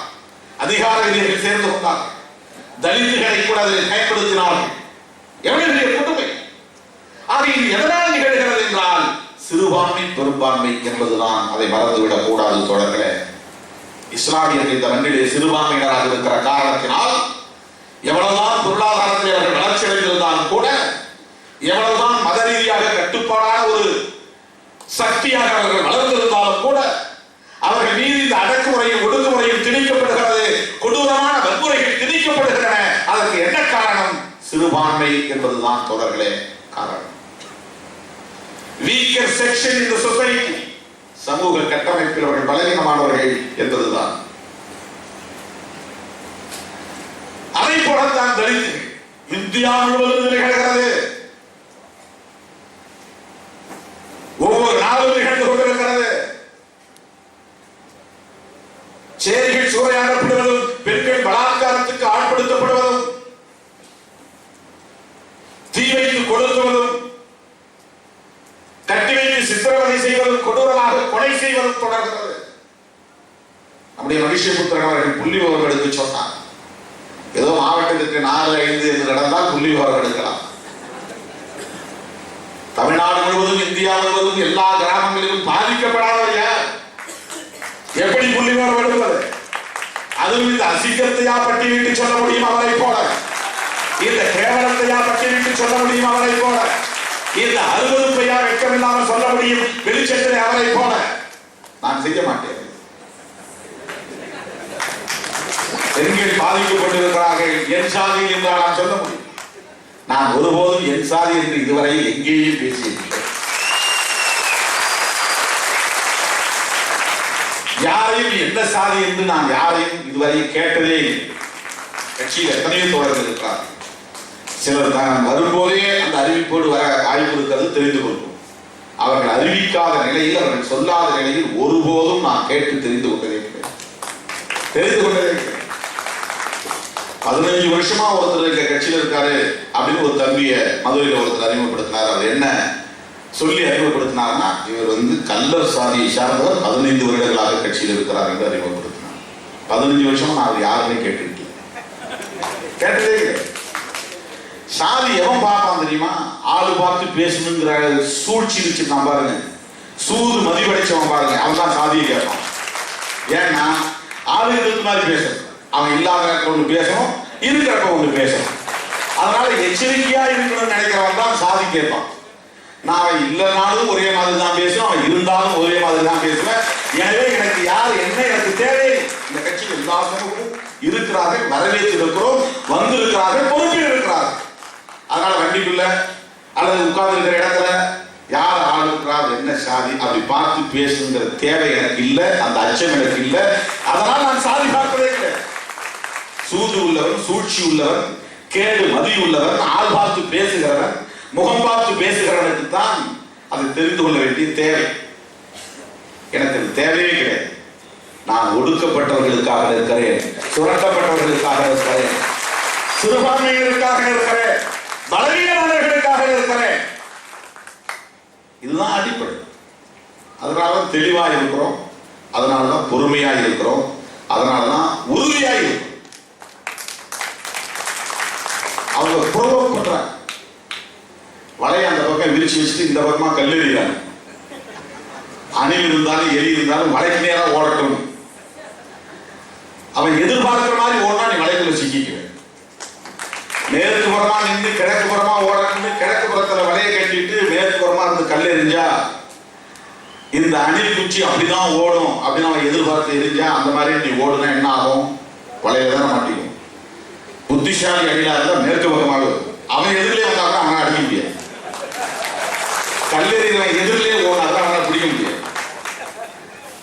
அதிகார வெறியர்கள் சேர்ந்து கொண்டார், தலித்துகளை கூட அதில் பயன்படுத்தினார்கள். எவ்வளவு பெரிய கொடுமை! ஆக இது எதனால் நிகழ்கிறது என்றால் சிறுபான்மை பெரும்பான்மை என்பதுதான். அதை மறந்துவிடக் கூடாது தொடர்களே. இஸ்லாமியர்கள் இந்த மண்ணிலே சிறுபான்மையினராக இருக்கிற காரணத்தினால் எவ்வளவுதான் பொருளாதாரத்தில் அவர்கள் வளர்ச்சி அடைந்திருந்தாலும் கூட, எவ்வளவுதான் மத ரீதியாக கட்டுப்பாடான ஒரு சக்தியாக அவர்கள் வளர்ந்திருந்தாலும் கூட, அவர்கள் மீது இந்த அடக்குமுறையும் ஒடுக்குமுறையும் திணிக்கப்படுகிறது, கொடூரமான வன்முறைகள் திணிக்கப்படுகின்றன. அதற்கு என்ன காரணம்? சிறுபான்மை என்பதுதான் தொடர்களே காரணம். Weaker section in the society, சமூக கட்டமைப்பில் அவர்கள் பலவீனமானவர்கள் என்பதுதான். அதை போலத்தான் தலித்துகள் இந்தியா முழுவதும் நிகழ்கிறது. ஒவ்வொரு நாளும் நிகழ்ந்து கொண்டிருக்கிறது. சேரிகள் சூறையாடப்படுவதும், பெண்கள் பலாத்காரத்துக்கு ஆட்படுத்தப்படுவதும், தீ வைத்து கொளுத்துவதும், கட்டி வைத்து சித்திரவதை செய்வதும், கொடூரமாக கொலை செய்வதும் தொடர்கிறது. நம்முடைய மனுஷபுத்திரன் அவர்கள் புள்ளி விவரம் எடுத்து சொன்னார். ஏதோ மாவட்டத்திற்கு 4-5 என்று நடந்தால் புள்ளி விவரம் எடுக்கலாம். தமிழ்நாடு முழுவதும், இந்தியா முழுவதும் எல்லா கிராமங்களிலும் பாதிக்கப்படாதவர் யார்? எப்படி புள்ளி விவரம் எடுப்பது? அதுவும் இந்த அசிங்கத்தையா பட்டியலிட்டு சொல்ல முடியும் அவரை போல? இந்த கேவலத்தையா பட்டியலிட்டு சொல்ல முடியும் அவரை போல? இந்த அருவருப்பையா வெட்கமில்லாமல் சொல்ல முடியும் வெளிச்சத்திலே அவரை போல? நான் செய்ய மாட்டேன். பெண்கள் பாதிக்கப்பட்டிருக்கிறார்கள், என் சாதி என்றால் நான் சொல்ல முடியும். நான் ஒருபோதும் என் சாதி என்று இதுவரை எங்கேயும் பேசியிருக்கிறேன். யாரையும் எந்த சாதி என்று நான் யாரையும் இதுவரை கேட்டதே இல்லை. கட்சியில் எத்தனையோ தோழர்கள் இருக்கிறார்கள். சிலர் தான் வரும்போதே அந்த அறிவிப்போடு வர வாய்ப்பு இருக்கிறது, தெரிந்து கொள்வோம். அவர்கள் அறிவிக்காத நிலையில், அவர்கள் சொல்லாத நிலையில் ஒருபோதும் நான் கேட்டு தெரிந்து கொண்டதே கிடையாது. 15 வருஷமா ஒருத்தர் இந்த கட்சியில் இருக்காரு அப்படின்னு ஒரு தம்பிய மதுரையில் ஒருத்தர் அறிமுகப்படுத்தினார். அவர் என்ன சொல்லி அறிமுகப்படுத்தினார்னா, இவர் கல்லர் சாதியை சார்ந்தவர், 15 வருடங்களாக கட்சியில் இருக்கிறார் என்று அறிமுகப்படுத்தினார். 15 வருஷமா நான் அவர் யாருமே கேட்டதே கிடையாது. சாதி எவன் பார்ப்பான் தெரியுமா? ஆளு பார்த்து பேசணுங்கிற சூழ்ச்சி வச்சுருக்கான் பாருங்க, சூது மதிவடைச்சவன் பாருங்க, அவன் தான் சாதியை கேட்பான். ஏன்னா ஆளு இருக்கிறது மாதிரி பேசணும், அவன் இல்லாத ஒன்று பேசணும், இருக்கிறப்ப ஒன்று பேசணும். அதனால எச்சரிக்கையா இருக்கணும்னு நினைக்கிறவன் தான் சாதி கேட்பான். நான் அவன் இல்லைனாலும் ஒரே மாதிரி தான் பேசுவேன், அவன் இருந்தாலும் ஒரே மாதிரி தான் பேசுவேன். எனவே எனக்கு யார் என்ன எனக்கு தேவை? இந்த கட்சியில் எல்லா சமூகமும் இருக்கிறார்கள், வரவேற்றிருக்கிறோம், வந்திருக்கிறார்கள், பொறுப்பில் இருக்கிறார்கள். அதனால வண்டிக்குள்ள அல்லது உட்கார்ந்து இருக்கிற இடத்துல யார் ஆள் இருக்கிறார், என்ன சாதி அப்படி பார்த்து பேசுங்கிற தேவை எனக்கு இல்லை, அந்த அச்சம் எனக்கு இல்லை. அதனால் நான் சாதி பார்ப்பதே இல்லை. சூது உள்ளவன், சூழ்ச்சி உள்ளவன், கேடு மதி உள்ளவன், ஆள் பார்த்து பேசுகிறவன், முகம் பார்த்து பேசுகிறவனுக்கு தான் அதை தெரிந்து கொள்ள வேண்டிய தேவை. எனக்கு அது தேவையே கிடையாது. நான் ஒடுக்கப்பட்டவர்களுக்காக இருக்கிறேன், சுரண்டப்பட்டவர்களுக்காக இருக்கிறேன், சிறுபான்மையினருக்காக இருக்கிறேன், பலவீனமானவர்களுக்காக இருக்கிறேன். இதுதான் அடிப்படை. அதனாலதான் தெளிவாக இருக்கிறோம், அதனாலதான் பொறுமையாக இருக்கிறோம், அதனாலதான் உறுதியாக இருக்கிறோம். அவங்க ப்ரோவோக் பண்றாங்க. வலையை அந்த பக்கம் விரிச்சு வச்சுட்டு இந்த பக்கமா கல்லெறிகிறாங்க. அணில் இருந்தாலும் எலி இருந்தாலும் வலைக்கு நேரம் ஓடட்டும். அவன் எதிர்பார்க்கிற மாதிரி ஓடனா நீ வலைக்குள்ள சிக்கிக்குவேன். மேற்கு புறமா நின்று கிழக்கு புறமா ஓடணும்னு கிழக்கு புறத்துல வலையை கட்டிட்டு மேற்கு புறமா இருந்து கல்லெறிஞ்சா இந்த அணில் குச்சி அப்படிதான் ஓடும் அப்படின்னு அவன் எதிர்பார்த்து எரிஞ்சா அந்த மாதிரி நீ ஓடுனா என்ன ஆகும்? வலையில தானே மாட்டிக்கும். புத்திசாலி அணிலா இருந்தா மேற்கு பக்கமாக அவன் எதிரிலே வந்தாலும் அவனை அடிக்க முடியாது. கல்லெறிகிறவன் எதிரிலே ஓடினாதான் அவனை பிடிக்க முடியாது.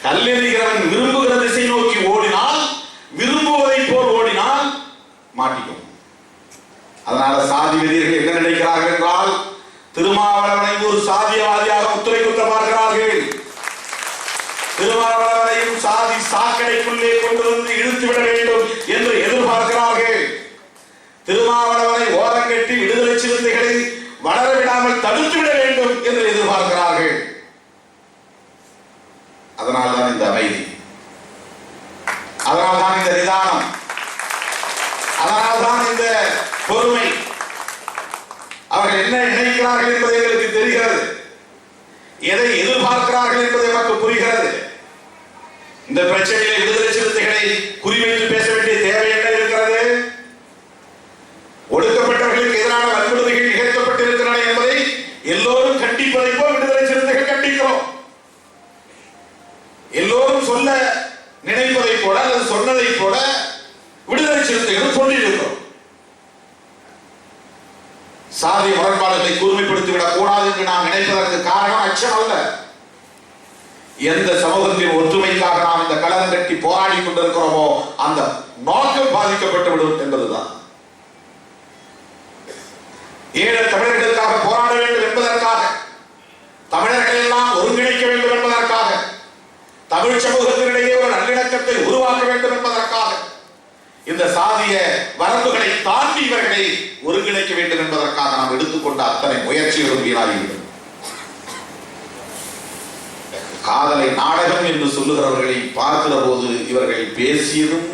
கல்லெறிகிறவன் விரும்புகிற திசை நோக்கி ஓடினால், விரும்புவதை போல் ஓடினால் மாட்டிக்கும். அதனால சாதி வெறியர்கள் என்ன நினைக்கிறார்கள் என்றால், திருமாவளவனை ஒரு சாதியவாதியாக முத்திரை குத்த பார்க்கிறார்கள். திருமாவளவனையும் சாதி சாக்கடைக்குள்ளே கொண்டு வந்து இழுத்து விட வேண்டும் என்று எதிர்பார்க்கிறார்கள். திருமாவளவனை ஓரங்கட்டி விடுதலை சிறுத்தைகளை வளர விடாமல் தடுத்து விட வேண்டும் என்று எதிர்பார்க்கிறார்கள். இந்த பிரச்சனையிலே விடுதலை சிறுத்தைகளை குறிவைத்து பேச வேண்டிய தேவை என்ன இருக்கிறது? ஒடுக்கப்பட்டவர்களுக்கு எதிரான வன்கொடுமைகள் நிகழ்த்தப்பட்டிருக்கின்றன என்பதை எல்லோரும் கண்டிப்பதை போல் விடுதலை சிறுத்தைகள் கண்டிக்கிறோம். எல்லோரும் சொல்ல நினைப்பதை போல அல்லது சொன்னதை போல விடுதலை சிறுத்தைகள் சொல்லியிருக்கிறோம். சாதி முரண்பாடுகளை கூர்மைப்படுத்திவிடக் கூடாது என்று நாம் நினைப்பதற்கு காரணம் அச்சம் அல்ல. எந்த சமூகத்தின் ஒற்றுமைக்காக நாம் இந்த களம் கட்டி போராடி கொண்டிருக்கிறோமோ அந்த நோக்கம் பாதிக்கப்பட்டுவிடும் என்பதுதான். ஏழு தமிழர்களுக்காக போராட வேண்டும் என்பதற்காக, தமிழர்கள் எல்லாம் ஒருங்கிணைக்க வேண்டும் என்பதற்காக, தமிழ் சமூகத்தினிடையே ஒரு நல்லிணக்கத்தை உருவாக்க வேண்டும் என்பதற்காக, இந்த சாதிய வரம்புகளை தாண்டி இவர்களை ஒருங்கிணைக்க வேண்டும் என்பதற்காக நாம் எடுத்துக்கொண்ட அத்தனை முயற்சிகளும் வீணாகிவிடும். காதலை நாடகம் என்று சொல்லுகிறவர்களை பார்க்கிற போது இவர்கள் பேசியதும்,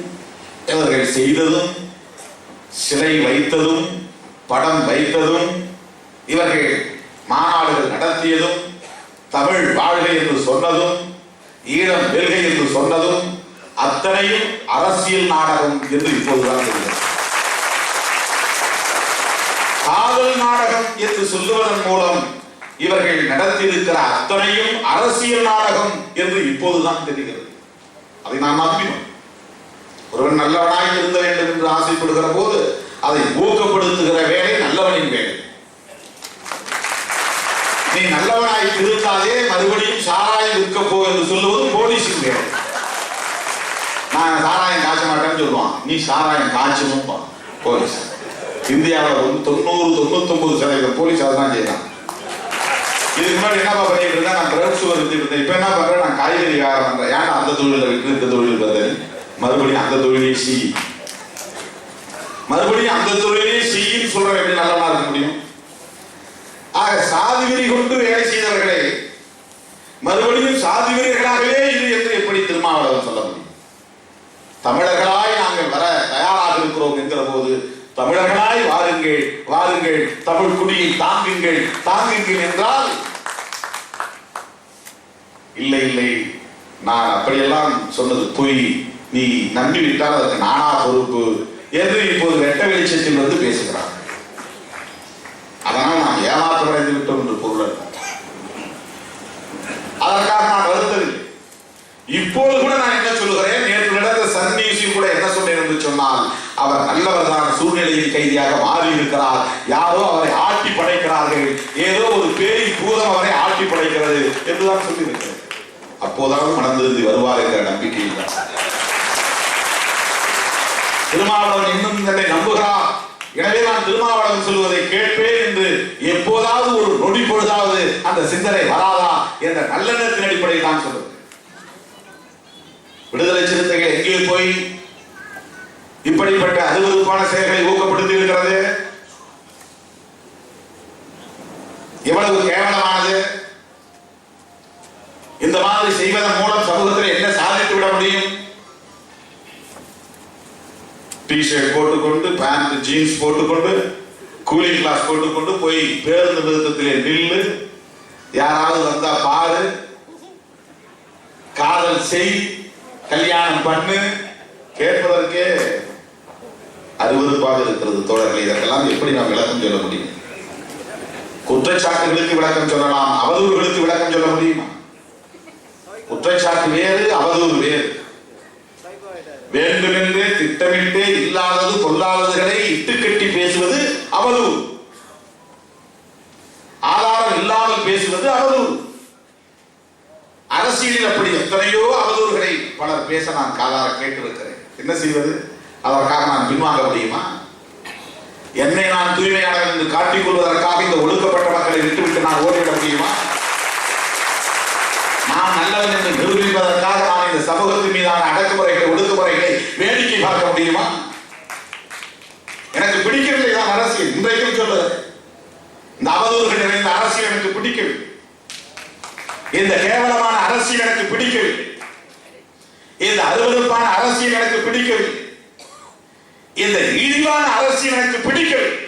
இவர்கள் செய்ததும், சிலை வைத்ததும், படம் வைத்ததும், இவர்கள் மாநாடுகள் நடத்தியதும், தமிழ் வாழ்க என்று சொன்னதும், ஈழம் வெல்க என்று சொன்னதும் அத்தனையும் அரசியல் நாடகம் என்று இப்போதுதான் தெரியும். காதல் நாடகம் என்று சொல்லுவதன் மூலம் இவர்கள் நடத்தியிருக்கிற அத்தனையும் அரசியல் நாடகம் என்று இப்போதுதான் தெரிகிறது. அதை நாம் நம்பினோம். ஒருவன் நல்லவனாய் இருக்க வேண்டும் என்று ஆசைப்படுகிற போது அதை ஊக்கப்படுத்துகிற வேலை நல்லவனின் வேலை. நீ நல்லவனாய் இருந்தாலே மறுபடியும் சாராயம் விற்க போ என்று சொல்லுவது போலீஸின் வேலை. நான் சாராயம் காய்ச்ச மாட்டேன்னு சொல்லுவான், நீ சாராயம் காய்ச்சணும் போலீஸ். இந்தியாவில் 90-99% போலீஸ் அதான் செய்யலாம். இதுக்கு முன்னாடி என்னப்பா பண்ணிட்டு இருந்தேன், நான் பிரெட் சுகர் வித்துட்டு இருந்தேன். இப்ப என்ன பண்றேன், நான் காய்கறி வியாபாரம் பண்றேன். ஏன்னா அந்த தொழில விட்டு இந்த தொழில் வருது, மறுபடியும் அந்த தொழிலே செய்யி, மறுபடியும் அந்த தொழிலே செய்யின்னு சொல்ற எப்படி நல்லவனா இருக்க முடியும்? ஆக சாதி வெறி கொண்டு வேலை செய்தவர்களை மறுபடியும் சாதி வெறிகளாகவே இது என்று எப்படி திருமாவளவன் சொல்ல முடியும்? தமிழர்களாய் நாங்கள் வர தயாராக இருக்கிறோம் என்கிற போது தமிழர்களாய் வாருங்கள் வாருங்கள், தமிழ் குடியை தாங்குங்கள் தாங்குங்கள் என்றால் இல்லை இல்லை, நான் அப்படியெல்லாம் சொன்னது பொய், நீ நம்பிவிட்டால் அதற்கு நானா பொறுப்பு என்று இப்போது வெட்ட வெளிச்சத்தில் வந்து பேசுகிறார். அதனால் நாம் ஏமாற்றமடைந்து விட்டோம் என்று பொருள். அதற்காக நான் வருத்தவில்லை. இப்போது கூட நான் என்ன சொல்லுகிறேன், நேற்று நடந்த சன் நியூஸில் கூட என்ன சொன்னேன் என்று சொன்னால், அவர் நல்லவர்தான், சூழ்நிலையில் கைதியாக மாறி இருக்கிறார், யாரோ அவரை ஆட்டி படைக்கிறார்கள், ஏதோ ஒரு பேய் பூதம் அவரை ஆட்டி படைக்கிறது என்றுதான் சொல்லியிருக்கிறேன். அப்போதாவது மனந்திருந்து வருவார் என்ற நம்பிக்கை இல்லை. திருமாவளவன் இன்னும் என்னை நம்புகிறார், எனவே நான் திருமாவளவன் சொல்வதை கேட்பேன் என்று எப்போதாவது ஒரு நொடி பொழுதாவது அந்த சிந்தனை வராதா என்ற நல்லெண்ணத்தின் அடிப்படையில் தான் சொல்லுவேன். விடுதலை சிறுத்தைகள் எங்கே போய் இப்படிப்பட்ட அருவருப்பான செயல்களை ஊக்கப்படுத்தி இருக்கிறது? எவ்வளவு கேவலமானது! இந்த மாதிரி செய்வதன் மூலம் சமூகத்தில் என்ன சாதித்து விட முடியும்? டி-ஷர்ட் போட்டுக்கொண்டு, பேண்ட் ஜீன்ஸ் போட்டுக்கொண்டு, கூலிங் கிளாஸ் போட்டுக்கொண்டு போய் பேருந்து நிறுத்தத்திலே நில்லு, யாராவது வந்தா பாரு, காதல் செய், கல்யாணம் பண்ணு, கேட்பதற்கே அருவருப்பாக இருக்கிறது தோழர்களே. இதற்கெல்லாம் எப்படி நாம் விளக்கம் சொல்ல முடியும்? குற்றச்சாட்டுகளுக்கு விளக்கம் சொல்லலாம், அவதூறுகளுக்கு விளக்கம் சொல்ல முடியுமா? குற்றச்சாட்டு வேறு, அவதூறு வேறு. வேண்டுமென்றே திட்டமிட்டே இல்லாதது பொல்லாததுகளை இட்டு கட்டி பேசுவது அவதூறு, ஆதாரம் இல்லாமல் பேசுவது அவதூறு. அரசியலில் அப்படி எத்தனையோ அவதூறுகளை பலர் பேச நான் காதார கேட்டிருக்கிறேன். என்ன செய்வது? அதற்காக நான் பின்வாங்க முடியுமா? என்னை நான் தூய்மையானவன் என்று காட்டிக் கொள்வதற்காக இந்த ஒடுக்கப்பட்ட மக்களை விட்டுவிட்டு நான் ஓடிவிட முடியுமா? நான் நல்லவன் என்று நிரூபிப்பதற்காக நான் இந்த சமூகத்தின் மீதான அடக்குமுறைகளை ஒடுக்குமுறைகளை வேடிக்கை பார்க்க முடியுமா? எனக்கு பிடிக்கவில்லை தான் அரசியல். இன்றைக்கும் சொல்வது, இந்த அவதூறுகள் நிறைந்த அரசியல் எனக்கு பிடிக்கவில்லை, இந்த கேவலமான அரசியல் எனக்கு பிடிக்கவில்லை, இந்த அருவருப்பான அரசியல் எனக்கு பிடிக்கவில்லை, இந்த இழிவான அரசியல் எனக்கு பிடிக்கவில்லை.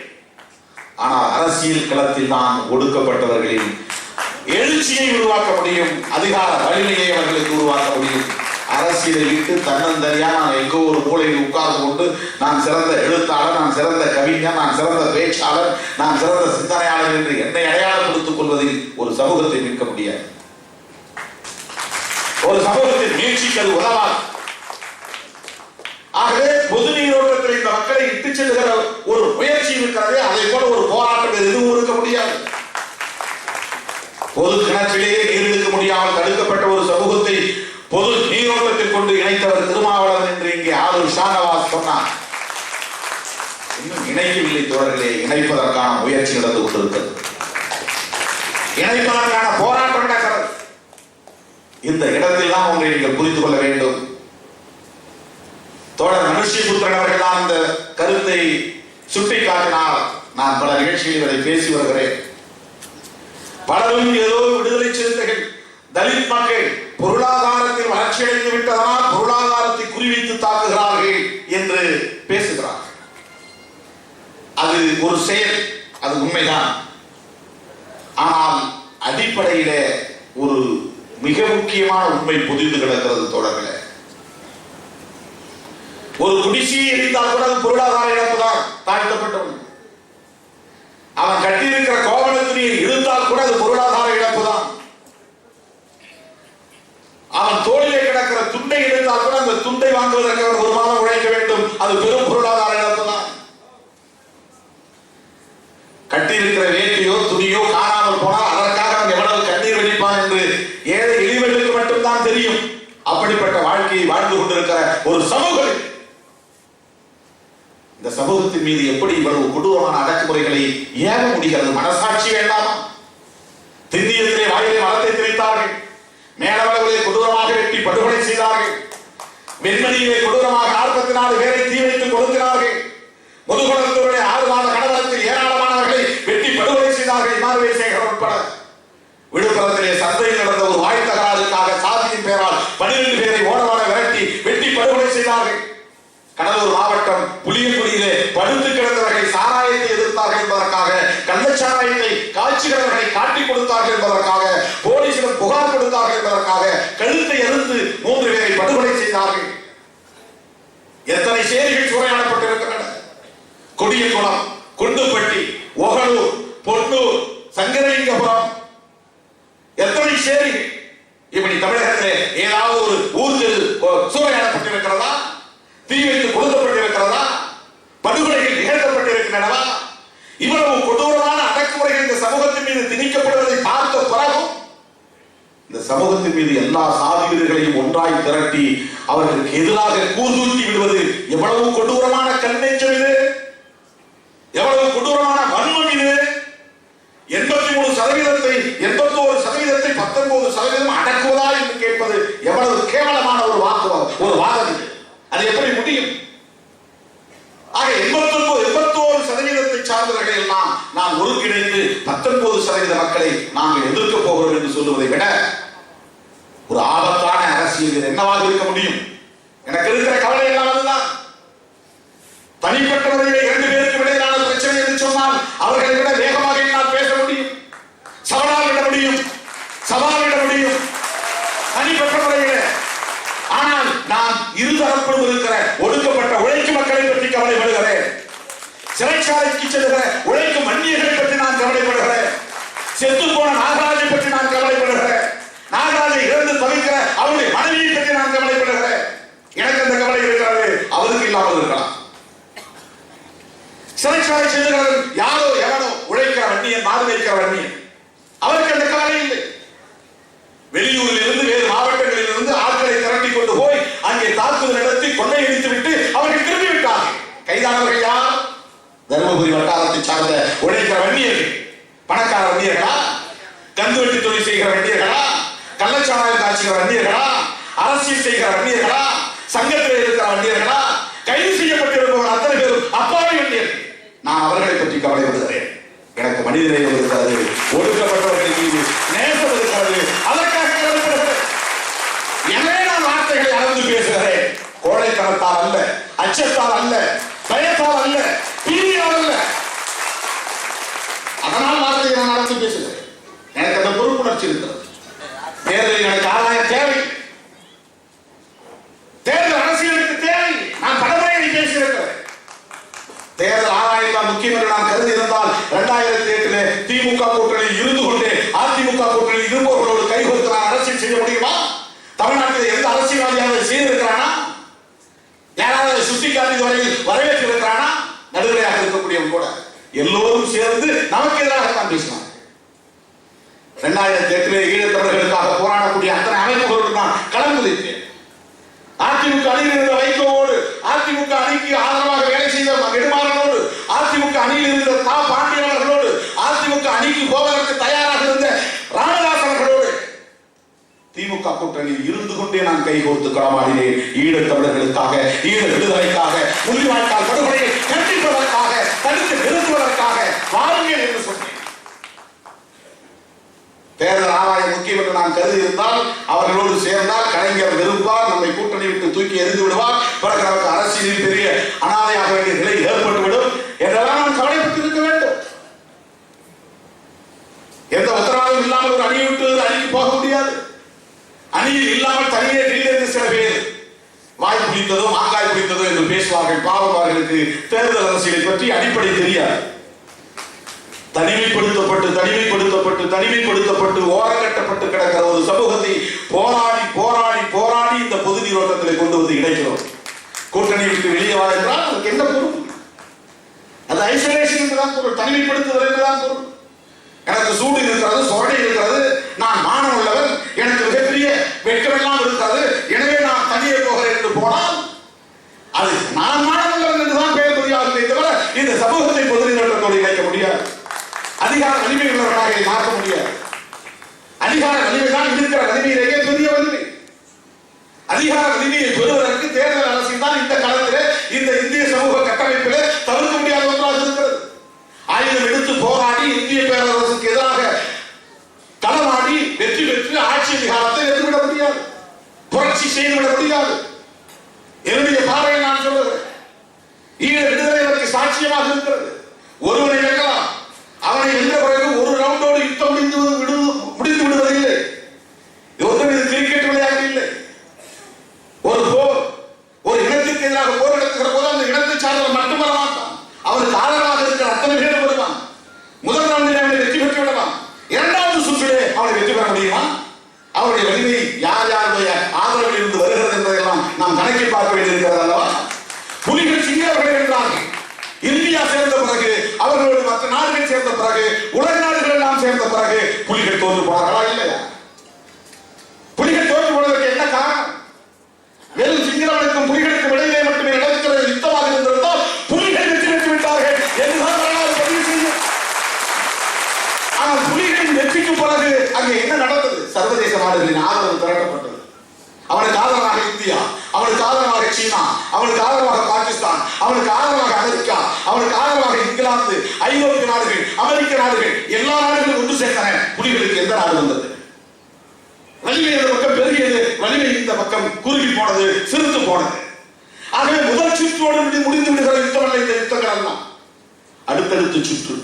ஆனால் அரசியல் களத்தில் தான் ஒடுக்கப்பட்டவர்களின் எழுச்சியை உருவாக்க முடியும், அதிகார வலிமையை அவர்களுக்கு உருவாக்க முடியும். அரசியலை விட்டு தன்னந்தனியா நான் எங்கோ ஒரு மூலையில் உட்கார்ந்து கொண்டு நான் சிறந்த எழுத்தாளர், நான் சிறந்த கவிஞர், நான் சிறந்த பேச்சாளர், நான் சிறந்த சிந்தனையாளர் என்று என்னை அடையாளப்படுத்திக் கொள்வதில் ஒரு சமூகத்தை மீட்க முடியாது. ஒரு சமூகத்தின் மீட்சிக்கு அது உதவாது. ஆகவே பொது நீரோட்டத்தில் இந்த மக்களை இட்டு செல்லுகிற ஒரு முயற்சி இருக்கிறதே, அதை போல ஒரு போராட்டம் எதுவும் இருக்க முடியாது. பொது கிணற்றிலேயே நீர் எடுக்க முடியாமல் தடுக்கப்பட்ட ஒரு சமூகத்தை பொது நீரோட்டத்தில் கொண்டு இணைத்தவர் திருமாவளவன் என்று இங்கே ஆளுநர் ஷானவாஸ் சொன்னார். இன்னும் இணைக்கவில்லை தோழர்களே, இணைப்பதற்கான முயற்சி நடந்து கொண்டிருக்கிறது, இணைப்பதற்கான போராட்டம் நடக்கிறது. இந்த இடத்தில் தான் ஒன்றை நீங்கள் புரிந்து கொள்ள வேண்டும். தோழர் மனுஷ்யபுத்திரன் அவர்கள் தான் இந்த கருத்தை சுட்டிக்காட்டினார். நான் பல நிகழ்ச்சிகளில் அதை பேசி வருகிறேன். பலரும் ஏதோ விடுதலை சிறுத்தைகள், தலித் மக்கள் பொருளாதாரத்தில் வளர்ச்சியடைந்து விட்டதனால் பொருளாதாரத்தை குறிவைத்து தாக்குகிறார்கள் என்று பேசுகிறார். அது ஒரு செயல், அது உண்மைதான். ஆனால் அடிப்படையிலே ஒரு மிக முக்கியமான உண்மை பொதிந்து கிடக்கிறது தோழர்களே. ஒரு குடிசையை எரிந்தால் கூட அது பொருளாதார இழப்பு தான். தாழ்த்தப்பட்டவன் அவன் கட்டியிருக்கிற கோவண துணியை இருந்தால் கூட அது பொருளாதார இழப்பு தான். அவன் தோளிலே கிடக்கிற துண்டை எடுத்தால் கூட அந்த துண்டை வாங்குவதற்கு அவன் ஒரு மாதம் உழைக்க வேண்டும், அது பெரும் பொருளாதார இழப்பு தான். கட்டியிருக்கிற வேட்டியோ துணியோ காணாமல் போனால் அதற்காக அவன் எவ்வளவு கண்ணீர் வெடிப்பான் என்று ஏழை எளிவர்களுக்கு மட்டும்தான் தெரியும். அப்படிப்பட்ட வாழ்க்கையை வாழ்ந்து கொண்டிருக்கிற ஒரு சமூகம், இந்த சமூகத்தின் மீது எப்படி இவ்வளவு கொடூரமான அடக்குமுறைகளை ஏவ முடிகிறது? மனசாட்சி வேண்டாமா? திண்ணியத்திலே வாயிலே மரத்தை திணித்தார்கள், மேலவளவிலே கொடூரமாக வெட்டி படுகொலை செய்தார்கள், வெண்மணியிலே கொடூரமாக 44 பேரை தீ வைத்து கொளுத்தினார்கள், முதுகுளத்தூரிலே 6 மாத கடலத்தில் ஏராளமானவர்களை வெட்டி படுகொலை செய்தார்கள். இமானுவே சேகர் உட்பட விழுப்புரத்திலே சந்தையில் நடந்த ஒரு வாய் தகராறுக்காக சாதியின் பெயரால் 12 பேரை ஓடவாட விரட்டி வெட்டி படுகொலை செய்தார்கள். கடலூர் மாவட்டம் புளியங்குடியிலே படுத்து கிடந்தவர்களை சாராயத்தை எதிர்த்தார்கள் என்பதற்காக, கள்ளச்சாராயத்தை காட்சிகளவர்களை காட்டிக் கொடுத்தார்கள் என்பதற்காக, போலீசிடம் புகார் கொடுத்தார்கள் என்பதற்காக கழுத்தை அறுத்து 3 பேரை படுகொலை செய்தார்கள். எத்தனை சேரிகள் சூறையாடப்பட்டிருக்கின்றன? கொடியகுளம், குண்டுப்பட்டி, ஒகலூர், பொன்னூர், சங்கரலிங்கபுரம், எத்தனை சேரிகள். இப்படி தமிழகத்திலே ஏதாவது ஒரு ஊர்கள் சூறையாடப்பட்டிருக்கிறதா? தீ வைத்து கொளுத்தப்பட்டிருக்கிறதா? படுகொலைகள் நிகழ்த்தப்பட்டிருக்கின்றனவா? இவ்வளவு கொடூரமான அடக்குமுறைகள் இந்த சமூகத்தின் மீது திணிக்கப்படுவதை பார்த்த பிறகும் இந்த சமூகத்தின் மீது எல்லா சாதி வீரர்களையும் ஒன்றாய் திரட்டி அவர்களுக்கு எதிராக கூர்தூட்டி விடுவது எவ்வளவு கொடூரமான கண்ணெஞ்சம் இது! எவ்வளவு கொடூரமான வன்மம் இது! 83%, 81%, 19% அடக்குவதா என்று கேட்பது எவ்வளவு கேவலமான ஒரு வாதம் இது! அது எப்படி முடியும்? ஆக 81% சார்ந்தவர்கள் எல்லாம் நாம் ஒருங்கிணைந்து 19% மக்களை நாங்கள் எதிர்க்க போகிறோம் என்று சொல்லுவதை விட ஒரு ஆபத்தான அரசியல் என்னவாக இருக்க முடியும்? எனக்கு இருக்கிற கவலை எல்லாம் அதுதான். தனிப்பட்ட முறையில் 2 பேருக்கு இடையிலான பிரச்சனை என்று சொன்னால் அவர்களை விட வேகமாக என்னால் பேச முடியும், சவாலிட முடியும். தனிப்பட்ட முறையில். ஆனால் நான் இருதரப்பிலும் இருக்கிற ஒடுக்கப்பட்ட உழைக்கும் மக்களை பற்றி கவலைப்படுகிறேன். சிறைச்சாலைக்கு செல்கிற உழைக்கும் அந்நியர்களை பற்றி நான் கவலைப்படுகிறேன். செத்து போன நாகராஜை பற்றி நான் கவலைப்படுகிறேன். நாகராஜை இறந்து தவிக்கிற அவருடைய மனைவியை பற்றி நான் கவலைப்படுகிறேன். எனக்கு அந்த கவலை இருக்கிறது, அவருக்கு இல்லாமல் இருக்கலாம். சிறைச்சாலை செல்லுகிறவன் யாரோ எவனோ உழைக்கிற அந்நியன், மாறு வைக்கிற அந்நியன், அவருக்கு அந்த கவலை இல்லை. வெளியூரில் இருந்து வேறு மாவட்டங்களில் இருந்து ஆட்களை திரட்டி கொண்டு போய் அங்கே தாக்குதல் நடத்தி கொள்ளையடித்து விட்டு அவர்கள் திரும்பி விட்டார்கள். கைதானவர்கள் யார்? தருமபுரி வட்டாரத்தை சார்ந்த உழைக்கிற வன்னியர்கள், பணக்கார வன்னியர்களா? கந்துவெட்டி தொழில் செய்கிற வன்னியர்களா? கள்ளச்சாராயம் காய்ச்சுகிற வன்னியர்களா? அரசியல் செய்கிற வன்னியர்களா? சங்கத்தில் இருக்கிற வன்னியர்களா? கைது செய்யப்பட்டிருப்பவர் அத்தனை பேரும் அப்பாவி வன்னியர்கள். நான் அவர்களை பற்றி கவலைப்படுகிறேன். எனக்கு மனிதநேயம் இருக்கிறது, ஒடுக்கப்பட்டவர்கள் மீது நேசம் இருக்கிறது, அதற்காக கவலைப்படுகிறேன். எனவே நான் வார்த்தைகளை அளந்து பேசுகிறேன். கோழைத்தனத்தால் அல்ல, அச்சத்தால் அல்ல, பயத்தால் அல்ல, பீதியால் அல்ல. அதனால் வார்த்தைகளை நான் அளந்து பேசுகிறேன். எனக்கு அந்த பொறுப்புணர்ச்சி இருக்கிறது. தேர்தலில் எனக்கு ஆதாயம் தேவை. 2008 திமுக கூட்டணியில் இருந்து கொண்டே அதிமுக கூட்டணியில் இருப்பவர்களோடு கைகோர்த்து நான் அரசியல் செய்ய முடியுமா? தமிழ்நாட்டில் எந்த அரசியல்வாதியாக செய்திருக்கிறானா? யாராவது சுட்டிக்காட்டி வரையில் வரவேற்று இருக்கிறானா? நடுவரையாக இருக்கக்கூடியவங்க கூட எல்லோரும் சேர்ந்து நமக்கு எதிராக தான் பேசினார். 2008 ஈழத்தமிழர்களுக்காக போராடக்கூடிய அத்தனை அமைப்புகளோடு நான் களம் குதித்தேன். அதிமுக அணியில் இருந்த வைகோவோடு, அதிமுக அணிக்கு ஆதரவாக வேலை செய்த நெடுமாறனோடு, அதிமுக அணியில் இருந்த தா பாண்டியன் அவர்களோடு, அதிமுக அணிக்கு போவதற்கு தயாராக இருந்த ராமதாசர்களோடு திமுக கூட்டணியில் இருந்து கொண்டே நான் கைகோர்த்து களமாடினேன். ஈழத்தமிழர்களுக்காக, ஈழ விடுதலைக்காக, முள்ளிவாய்க்கால் படுகொலையை கண்டிப்பதற்காக, தடுத்து நிறுத்துவதற்காக வாருங்கள் என்று சொன்னேன். தேர்தல் ஆதாயம் முக்கியம் என்று நான் கருதி இருந்தால் அவர்களோடு சேர்ந்தால் கலைஞர் வெறுப்பார், நம்மை கூட்டணி விட்டு தூக்கி எறிந்து விடுவார், பிறகு நமக்கு அரசியலில் பெரிய அனாதையாக வேண்டிய நிலை ஏற்பட்டுவிடும் என்றெல்லாம் நாம் கவலைப்பட்டு இருக்க வேண்டும். எந்த உத்தரவாதம் இல்லாமல் ஒரு அணியை விட்டு அணிக்கு போக முடியாது. அணியில் இல்லாமல் தனியே என்று சில பேர் வாய் பிடித்ததோ மாங்காய் பிடித்ததோ என்று பேசுவார்கள். பாவம், அவர்களுக்கு தேர்தல் அரசியலை பற்றி அடிப்படை தெரியாது. தனிமைப்படுத்தப்பட்டு ஓரங்கட்டப்பட்டு கிடக்கிற ஒரு சமூகத்தை போராடி இந்த பொது நீரோட்டத்தில் கொண்டு வந்து இணைக்கிறோம். கூட்டணி விட்டு வெளியே வா என்றால் அதுக்கு என்ன பொருள்? அது ஐசோலேஷன் என்றுதான் பொருள், தனிமைப்படுத்துதல் என்றுதான் பொருள். எனக்கு சூடு இருக்கிறது, சொரணை இருக்கிறது, நான் மானம் உள்ளவர், எனக்கு மிகப்பெரிய வெட்கமெல்லாம் இருக்கிறது, எனவே நான் தனியே போகிறேன் என்று போனால் அது நான் மானம் உள்ளவர் என்றுதான் பெயர் புரியாதே தவிர இந்த சமூகத்தை பொது நீரோட்டத்தோடு இணைக்க முடியாது. அதிகார வலிமை உள்ளவர்களாக மாற்ற முடியாது. அதிகார வலிமை தான் இருக்கிற வலிமையிலேயே பெரிய வலிமை. அதிகார வலிமையை பெறுவதற்கு தேர்தல் அரசியல் தான் இந்த காலத்திலே இந்த இந்திய சமூக கட்டமைப்பிலே தவிர்க்க முடியாத ஒன்றாக இருக்கிறது. ஆயுதம் எடுத்து போராடி இந்திய பேரரசுக்கு எதிராக களமாடி வெற்றி பெற்று ஆட்சி அதிகாரத்தை எதிர்விட முடியாது, புரட்சி செய்துவிட முடியாது. என்னுடைய பார்வையில் நான் சொல்லுகிறேன், ஈழ விடுதலை சாட்சியமாக இருக்கிறது. ஒருவனை வெல்லலாம், அவனை வென்ற பிறகு ஒரு ரவுண்டோடு யுத்தம் முடிந்து விடுவதில்லை. இது கிரிக்கெட் விளையாட்டு இல்லை. ஒரு போர், ஒரு இனத்திற்கு எதிராக போர் நடத்துகிற போது அந்த இனத்தை சார்ந்தவர் மட்டும் வர மாட்டான், அவருக்கு ஆதரவாக இருக்கிற அத்தனை பேரும் வருவான். முதல் ரவுண்டில் அவனை வெற்றி பெற்று விடலாம், இரண்டாவது சுற்றிலே அவனை வெற்றி பெற முடியுமா? அவருடைய வலிமை யார் யாருடைய ஆதரவில் இருந்து வருகிறது என்பதையெல்லாம் நாம் கணக்கில் பார்க்க வேண்டியிருக்கிறது அல்லவா? புலிகள் சிங்களவர்கள் என்றார்கள். இந்தியா சேர்ந்த பிறகு, அவர்களோடு மற்ற நாடுகள் சேர்ந்த பிறகு, உலக நாடுகள் எல்லாம் சேர்ந்த பிறகு புலிகள் தோற்று போனார்களா? இல்லையா? புலிகள் தோற்று போனதற்கு என்ன காரணம்? வெறும் சிங்களவனுக்கும் புலிகளுக்கும் இடையிலே மட்டுமே நடக்கிற யுத்தமாக இருந்திருந்தால் புலிகள் வெற்றி பெற்று விட்டார்கள் என்றுதான் வரலாறு பதிவு செய்யும். ஆனால் புலிகளின் வெற்றிக்கு பிறகு அங்கே என்ன நடந்தது? சர்வதேச நாடுகளின் ஆதரவு திரட்டப்பட்டது. அவனுக்கு ஆதரவாக இந்தியா, அவனுக்கு ஆதரவாக சீனா, அவனுக்கு ஆதரவாக பாகிஸ்தான், அவனுக்கு ஆதரவாக அமெரிக்கா, அவனுக்கு ஆதரவாக இங்கிலாந்து, ஐரோப்பிய நாடுகள், அமெரிக்க நாடுகள், எல்லா நாடுகளும் ஒன்று சேர்ந்தன. புலிகளுக்கு எந்த நாடு வந்தது? வலிமை இந்த பக்கம் பெருகியது, வலிமை இந்த பக்கம் குறுகி போனது, சிறுத்து போனது. ஆகவே முதல் சுற்றோடு முடிந்து விடுகிற யுத்தம் அல்ல இந்த யுத்தங்கள் எல்லாம். அடுத்தடுத்த சுற்று.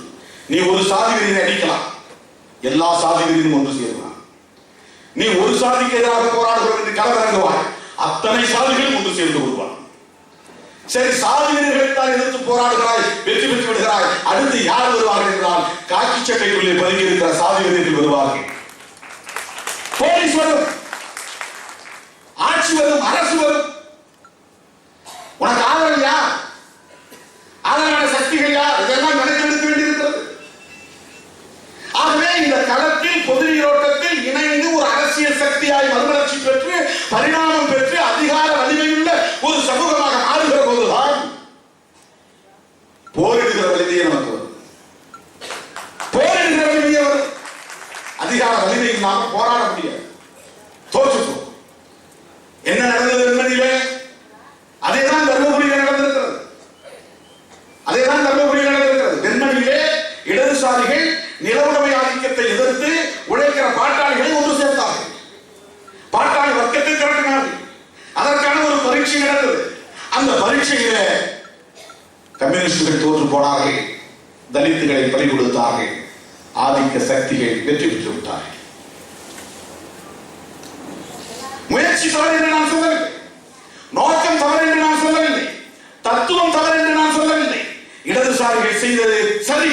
நீ ஒரு சாதிகளினை அடிக்கலாம், எல்லா சாதிகளிலும் ஒன்று சேரலாம். நீ ஒரு சாதிக்கு எதிராக போராடுகிறோம் என்று களமிறங்குவாய், அத்தனை சாதிகளும் ஒன்று சேர்ந்து கொள்வார். சரி, சாதியினர்கள் தான் எதிர்த்து போராடுகிறாய், வெற்றி பெற்று விடுகிறாய். அடுத்து யார் வருவார்கள் என்றால் காக்கி சட்டைக்குள்ளே பதுங்கி இருக்கிற சாதியினர்கள் வருவார்கள். போலீஸ் வரும், ஆட்சி வரும், அரசு வரும். உனக்கு ஆதரவு யார்? ஆதரவான சக்திகள் யார்? இதெல்லாம் கணக்கெடுக்க வேண்டியிருக்கிறது. ஆகவே இந்த களத்தில் பொது நீரோட்டத்தில் இணைந்து ஒரு அரசியல் சக்தியாய் மறுமலர்ச்சி பெற்று பரிணாமம் பெற்று அதிகார வலிமையுள்ள ஒரு சமூகமாக மாறுகிற போதுதான் போரிடுகிற வலிமையை நமக்கு வரும். போரிடுகிற வலிமையை வரும். அதிகார வலிமை இல்லாமல் போராட முடியாது, தோற்றுப்போம். என்ன நடந்தது என்பதிலே அதேதான் தர்மபுரியில் நடந்திருக்கிறது. வெண்மணியிலே இடதுசாரிகள் நிலவுடைமை ஆதிக்கத்தை எதிர்த்து உழைக்கிற பாட்டாளிகளை ஒன்று சேர்த்தார்கள். பாட்டாளி வர்க்கத்தை திரட்டினார்கள். அதற்கான ஒரு பரீட்சை நடந்தது. அந்த பரீட்சையில கம்யூனிஸ்டுகள் தோற்று போனார்கள், தலித்துகளை பலி கொடுத்தார்கள், ஆதிக்க சக்திகள் வெற்றி பெற்று விட்டார்கள். முயற்சி தவறு என்று நான் சொல்லவில்லை, நோக்கம் தவறு என்று நான் சொல்லவில்லை, தத்துவம் தவறு என்று நான் சொல்லவில்லை. இடதுசாரிகள் செய்தது சரி.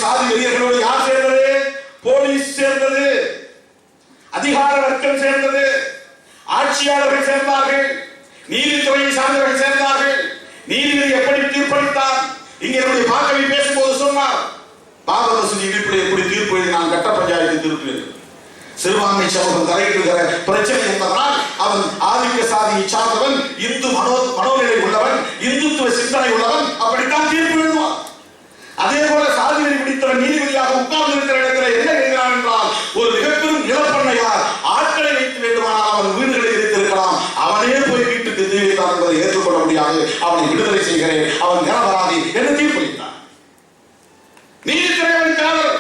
சாதி வெறியர்களோடு யார் சேர்ந்தது? போலீஸ் சேர்ந்தது, அதிகார வர்க்கம் சேர்ந்தது, ஆட்சியாளர்கள் சேர்ந்தார்கள், நீதித்துறையை சார்ந்தவர்கள் சேர்ந்தார்கள். நீதிபதி எப்படி தீர்ப்பளித்தார்? இங்கே என்னுடைய பாக்கவி பேசும்போது சொன்னார், பாபர் மசூதி இடிப்பில் எப்படி தீர்ப்பு எழுதினான்? கட்ட பஞ்சாயத்து தீர்ப்பு. சிறுபான்மை சமூகம் தலையிடுகிற பிரச்சனை என்பதனால் அவன் ஆதிக்க சாதியை சார்ந்தவன், இந்து மனோநிலை உள்ளவன், இந்துத்துவ சிந்தனை உள்ளவன், அப்படித்தான் தீர்ப்பு எழுதுவான். அதே போல சாதியை பிடித்தவன் நீதிபதியாக உட்கார்ந்து இருக்கிற இடத்தில் என்ன எழுதினான் என்றால், ஒரு மிகப்பெரும் நிலப்பண்ணையார் ஆட்களை வைத்து வேண்டுமானால் அவன் வீடுகளை இருந்திருக்கலாம், அவனே போய் வீட்டுக்கு தீ வைத்தான் என்பதை ஏற்றுக்கொள்ள முடியாது, அவனை விடுதலை செய்கிறேன், அவன் நிலவராதி என்று தீர்ப்பளித்தான். நீதித்துறையின் காவல்,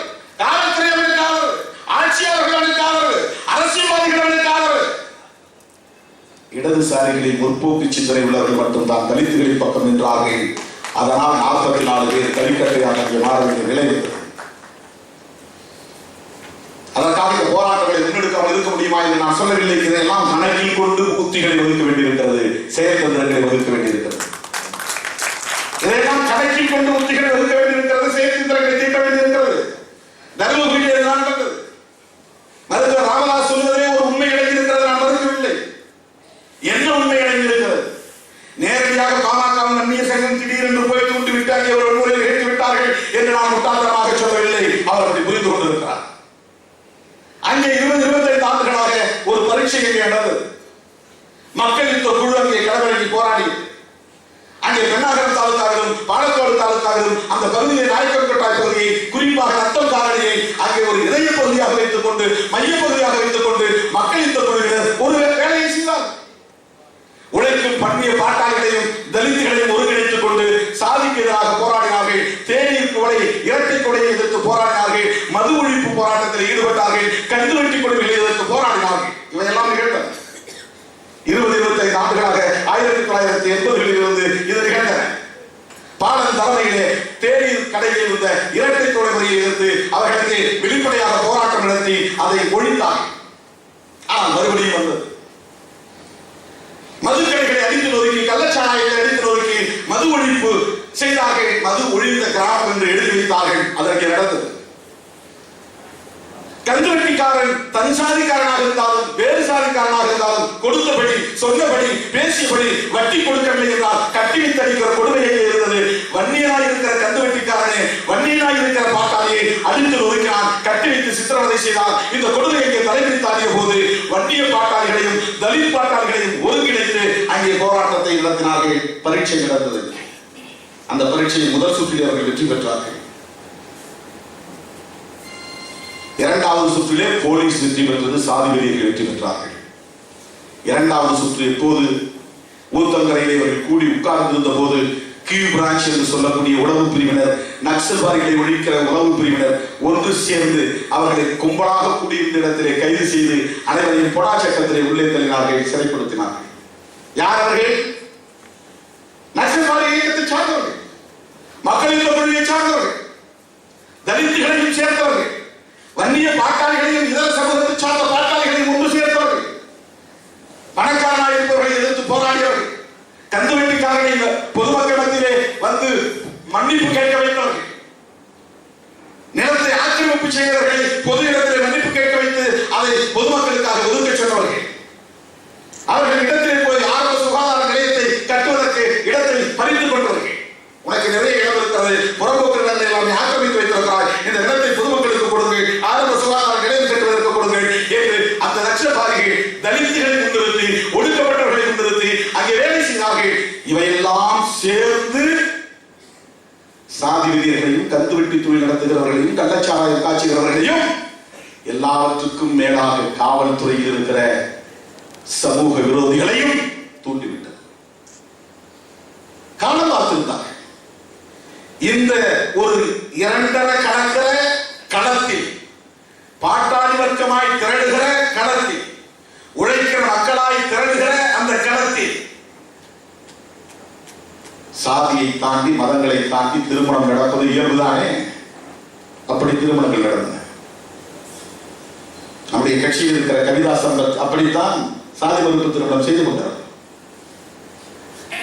காவல்துறையின் காவல், ஆட்சியாளர்களின் காவல், அரசியல்வாதிகளின் காவல். இடதுசாரிகளில் முற்போக்கு சிந்தனை உள்ளவர்கள் மட்டும் தான் தலித்துகளின் பக்கம் நின்றார்கள். அதனால் 44 பேர் கலிக்கட்டையாக மாற வேண்டிய நிலை வந்தது. அதற்காக இந்த போராட்டங்களை முன்னெடுக்காமல் இருக்க முடியுமா என்று நான் சொல்லவில்லை. இதையெல்லாம் கணக்கில் கொண்டு உத்திகளை ஒதுக்க வேண்டியிருக்கிறது, செயற்தந்திரங்களை ஒதுக்க வேண்டியிருக்கிறது. இதையெல்லாம் கணக்கில் கொண்டு உத்திகளை ஒதுக்க வேண்டியிருக்கிறது, செயற்தந்திரங்களை தீட்ட வேண்டியிருக்கிறது. தர்மபுரியில் இதுதான் நடந்தது. மருத்துவர் ராமதாஸ் சொல்வதிலே ஒரு உண்மை இழந்திருக்கிறது, நான் மறுக்கவில்லை. என்ன உண்மை இழந்திருக்கிறது? நேரடியாக பாமகவும் அந்நிய சங்கம் திடீரென்று போய் தூண்டி விட்டாங்க, ஒரு முறையில் ஏற்றி விட்டார்கள் என்று நான் முட்டாள்தனமாக சொல்லவில்லை. அவர் அப்படி புரிந்து கொண்டிருக்கிறார். அங்கே 20-25 ஆண்டுகளாக ஒரு பரீட்சை நடந்தது. மக்கள் இந்த குழு அங்கே கடற்கரைக்கு போராடி, அங்கே பெண்ணாகரம் தாலுக்காவிலும் பாலக்கோடு தாலுக்காவிலும் அந்த பகுதியை நாயக்கர்கட்டாய் பகுதியை, குறிப்பாக நத்தம் காரணியை அங்கே ஒரு இதய பகுதியாக வைத்துக் கொண்டு, மைய பகுதியாக வைத்துக் கொண்டு மக்கள் இந்த குழுவினர் ஒரு வேலையை செய்தார். உழைக்கும் பண்பிய பாட்டாளிகளையும் தலித்துகளையும் ஒருங்கிணைத்துக் கொண்டு சாதிக்கு எதிராக போராடினார்கள். தேநீர் கொலை, இரட்டை கொலையை எதிர்த்து போராடினார்கள். மது ஒழிப்பு போராட்டத்தில் ஈடுபட்டார்கள். கந்துவட்டி கொடுமைகளை எதிர்த்து போராடினார்கள். இவையெல்லாம் நிகழ்ந்தன. 20-25 ஆண்டுகளாக 1980களில் இருந்து இது நிகழ்ந்தன. பாலன் தலைமையிலே தேநீர் கடையில் இருந்த இரட்டை கொலை முறையை எதிர்த்து அவர்களுக்கு வெளிப்படையாக போராட்டம் நடத்தி அதை ஒழித்தார்கள். ஆனால் மறுபடியும் வந்தது. மதுக்கடைகளை அடித்து நொறுக்கி, கள்ளச்சாராயத்தை அடித்து நொறுக்கி மது ஒழிப்பு செய்தார்கள். மது ஒழிந்த கிராமம் என்று எழுதி வைத்தார்கள். அதற்கு நடந்தது. கந்துவட்டிக்காரன் தன் சாதிக்காரனாக இருந்தாலும் வேறு சாதிக்காரனாக இருந்தாலும் கொடுத்தபடி, சொன்னபடி, பேசியபடி வட்டி கொடுக்கவில்லை என்றால் கட்டி தடிக்கிற கொடுமையே இருந்தது. வன்னியனாய் இருக்கிற கந்துவட்டிக்காரனே, வன்னியனாய் இருக்கிற பாட்டாளியை அடித்து நொறுக்கினான், கட்டி வைத்து சித்திரவதை செய்தால் இந்த கொடுமையை தலைவிரித்தாடிய போது வன்னிய பாட்டாளிகளையும் தலித் பாட்டாளிகளையும் ஒருங்கிணைத்து அங்கே போராட்டத்தை நடத்தினார்கள். பரீட்சை நடந்தது. அந்த பரீட்சையில் முதல் சுற்றில் அவர்கள் வெற்றி பெற்றார்கள். இரண்டாவது சுற்றிலே போலீஸ் வெற்றி பெற்றது, சாதி வெறியர்கள் வெற்றி பெற்றார்கள். இரண்டாவது சுற்று எப்போது ஊத்தங்கரையிலே அவர்கள் கூடி உட்கார்ந்திருந்த போது கியூ பிரான்ச் என்று சொல்லக்கூடிய உளவு பிரிவினர், நக்சல்வாதிகளை ஒழிக்கிற உளவு பிரிவினர் ஒன்று சேர்ந்து அவர்களை கும்பலாக கூடியிருந்த இடத்திலே கைது செய்து அனைவரையும் பொடா சட்டத்திலே உள்ளே தள்ளினார்கள், சிறைப்படுத்தினார்கள். யார் அவர்கள்? நக்சல்வாதி இயக்கத்தை சார்ந்தவர்கள், மக்களின் தொழிலை சார்ந்தவர்கள், தலித்துகளையும் சேர்ந்தவர்கள், வன்னிய பாட்டாளிகளையும் இதர சமூகத்தை சார்ந்த பாட்டாளிகளையும் ஒன்று சேர்ந்தவர்கள், பணக்காரனாக இருப்பவர்களை எதிர்த்து போராடியவர்கள், கந்துவட்டிக்காரனை பொதுமக்கள் மத்தியிலே வந்து மன்னிப்பு கேட்க வைத்தவர்கள், நிலத்தை ஆக்கிரமிப்பு செய்தவர்களை பொது இடத்திலே மன்னிப்பு கேட்க வைத்து அதை பொதுமக்களுக்காக ஒதுக்க சொன்னவர்கள், அவர்கள் இடத்திலே போய் ஆரம்ப சுகாதார நிலையத்தை கட்டுவதற்கு இடத்தை பறித்துக் கொண்டவர்கள். உனக்கு நிறைய இடம் இருக்கிறது, புறம்போக்கு நிலத்தை எல்லாமே ஆக்கிரமித்து வைத்திருக்கிறாய், இந்த நிலத்தை பொதுமக்களுக்கு கொடுங்கள், ஆரம்ப சுகாதார நிலையம் கட்டுவதற்கு கொடுங்கள் என்று அந்த லட்சபாதிகள் தலித்துகளை முன்னிறுத்தி, ஒடுக்கப்பட்டவர்களை முன்னிறுத்தி அங்கே வேலை செய்தார்கள். இவையெல்லாம் சேர்ந்து சாதி விதியர்களையும் கந்துவட்டி தொழில் நடத்துகிறவர்களையும் கள்ளச்சாராயம் காய்ச்சுகிறவர்களையும் எல்லாவற்றுக்கும் மேலாக காவல்துறையில் இருக்கிற சமூக விரோதிகளையும் தூண்டிவிட்டது. காலம் பார்த்திருந்தார்கள். இந்த ஒரு 2.5 கடற்கிற களத்தில், பாட்டாளி வர்க்கமாய் திரளுகிற களத்தில், உழைக்கிற மக்களாய் திரளுகிற அந்த களத்தில் சாதியை தாண்டி மதங்களை தாண்டி திருமணம் நடப்பது இயல்புதானே. அப்படி திருமணங்கள் நடந்தன. நம்முடைய கட்சியில் இருக்கிற கவிதா சம்பத் அப்படித்தான் சாதி மறுப்பு திருமணம் செய்து கொண்டார்.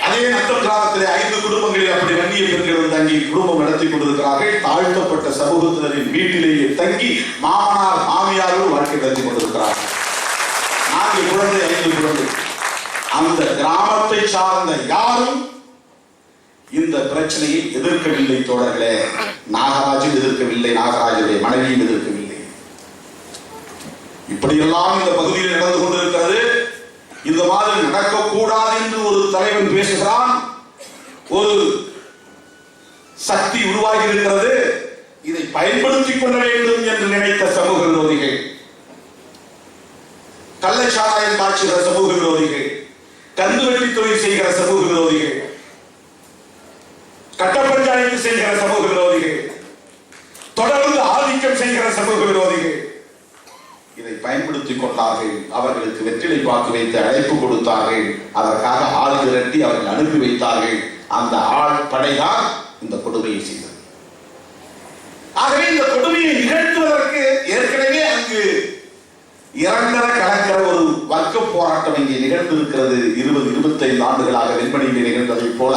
அதே நத்தம் கிராமத்திலே 5 குடும்பங்களில் அப்படி வன்னிய பெண்கள் வந்து அங்கே மனைவி குடும்பம் நடத்தி கொண்டிருக்கிறார்கள். தாழ்த்தப்பட்ட சமூகத்தினரின் வீட்டிலேயே தங்கி மாமனார் மாமியாரும் வாழ்க்கை நடத்தி கொண்டிருக்கிறார்கள். 4 குழந்தை 5 குழந்தை. அந்த கிராமத்தை சார்ந்த யாரும் இந்த பிரச்சனையை எதிர்க்கவில்லை. தோழர்களே, நாகராஜும் எதிர்க்கவில்லை, நாகராஜுடைய மனைவியும் எதிர்க்கவில்லை. இப்படியெல்லாம் இந்த பகுதியில் நடந்து கொண்டிருக்கிறது. இந்த மாதிரி நடக்கக்கூடாது என்று ஒரு தலைவன் பேசுகிறான். ஒரு சக்தி உருவாகி இருக்கிறது. இதை பயன்படுத்திக் கொள்ள வேண்டும் என்று நினைத்த சமூக விரோதிகள், கள்ளச்சாராயம் காய்ச்சுகிற சமூக விரோதிகள், கந்துவெட்டி தொழில் செய்கிற சமூக விரோதிகள், கட்ட பஞ்சாயத்து செய்கிற சமூக விரோதிகள், தொடர்ந்து ஆதிக்கம் செய்கிற சமூக விரோதிகள் இதை பயன்படுத்திக் கொண்டார்கள். அவர்களுக்கு வெற்றிலை பாக்கு வைத்து அழைப்பு கொடுத்தார்கள். அதற்காக ஆள் திரட்டி அவர்கள் அனுப்பி வைத்தார்கள். அந்த ஆள் படைதான் இந்த கொடுமையை செய்தது. ஆகவே இந்த கொடுமையை நிகழ்த்துவதற்கு ஏற்கனவே அங்கு இரண்டர கலக்கிற ஒரு வர்க்க போராட்டம் இங்கே நிகழ்ந்திருக்கிறது. 20-25 ஆண்டுகளாக வெண்மணியிலே நிகழ்ந்ததை போல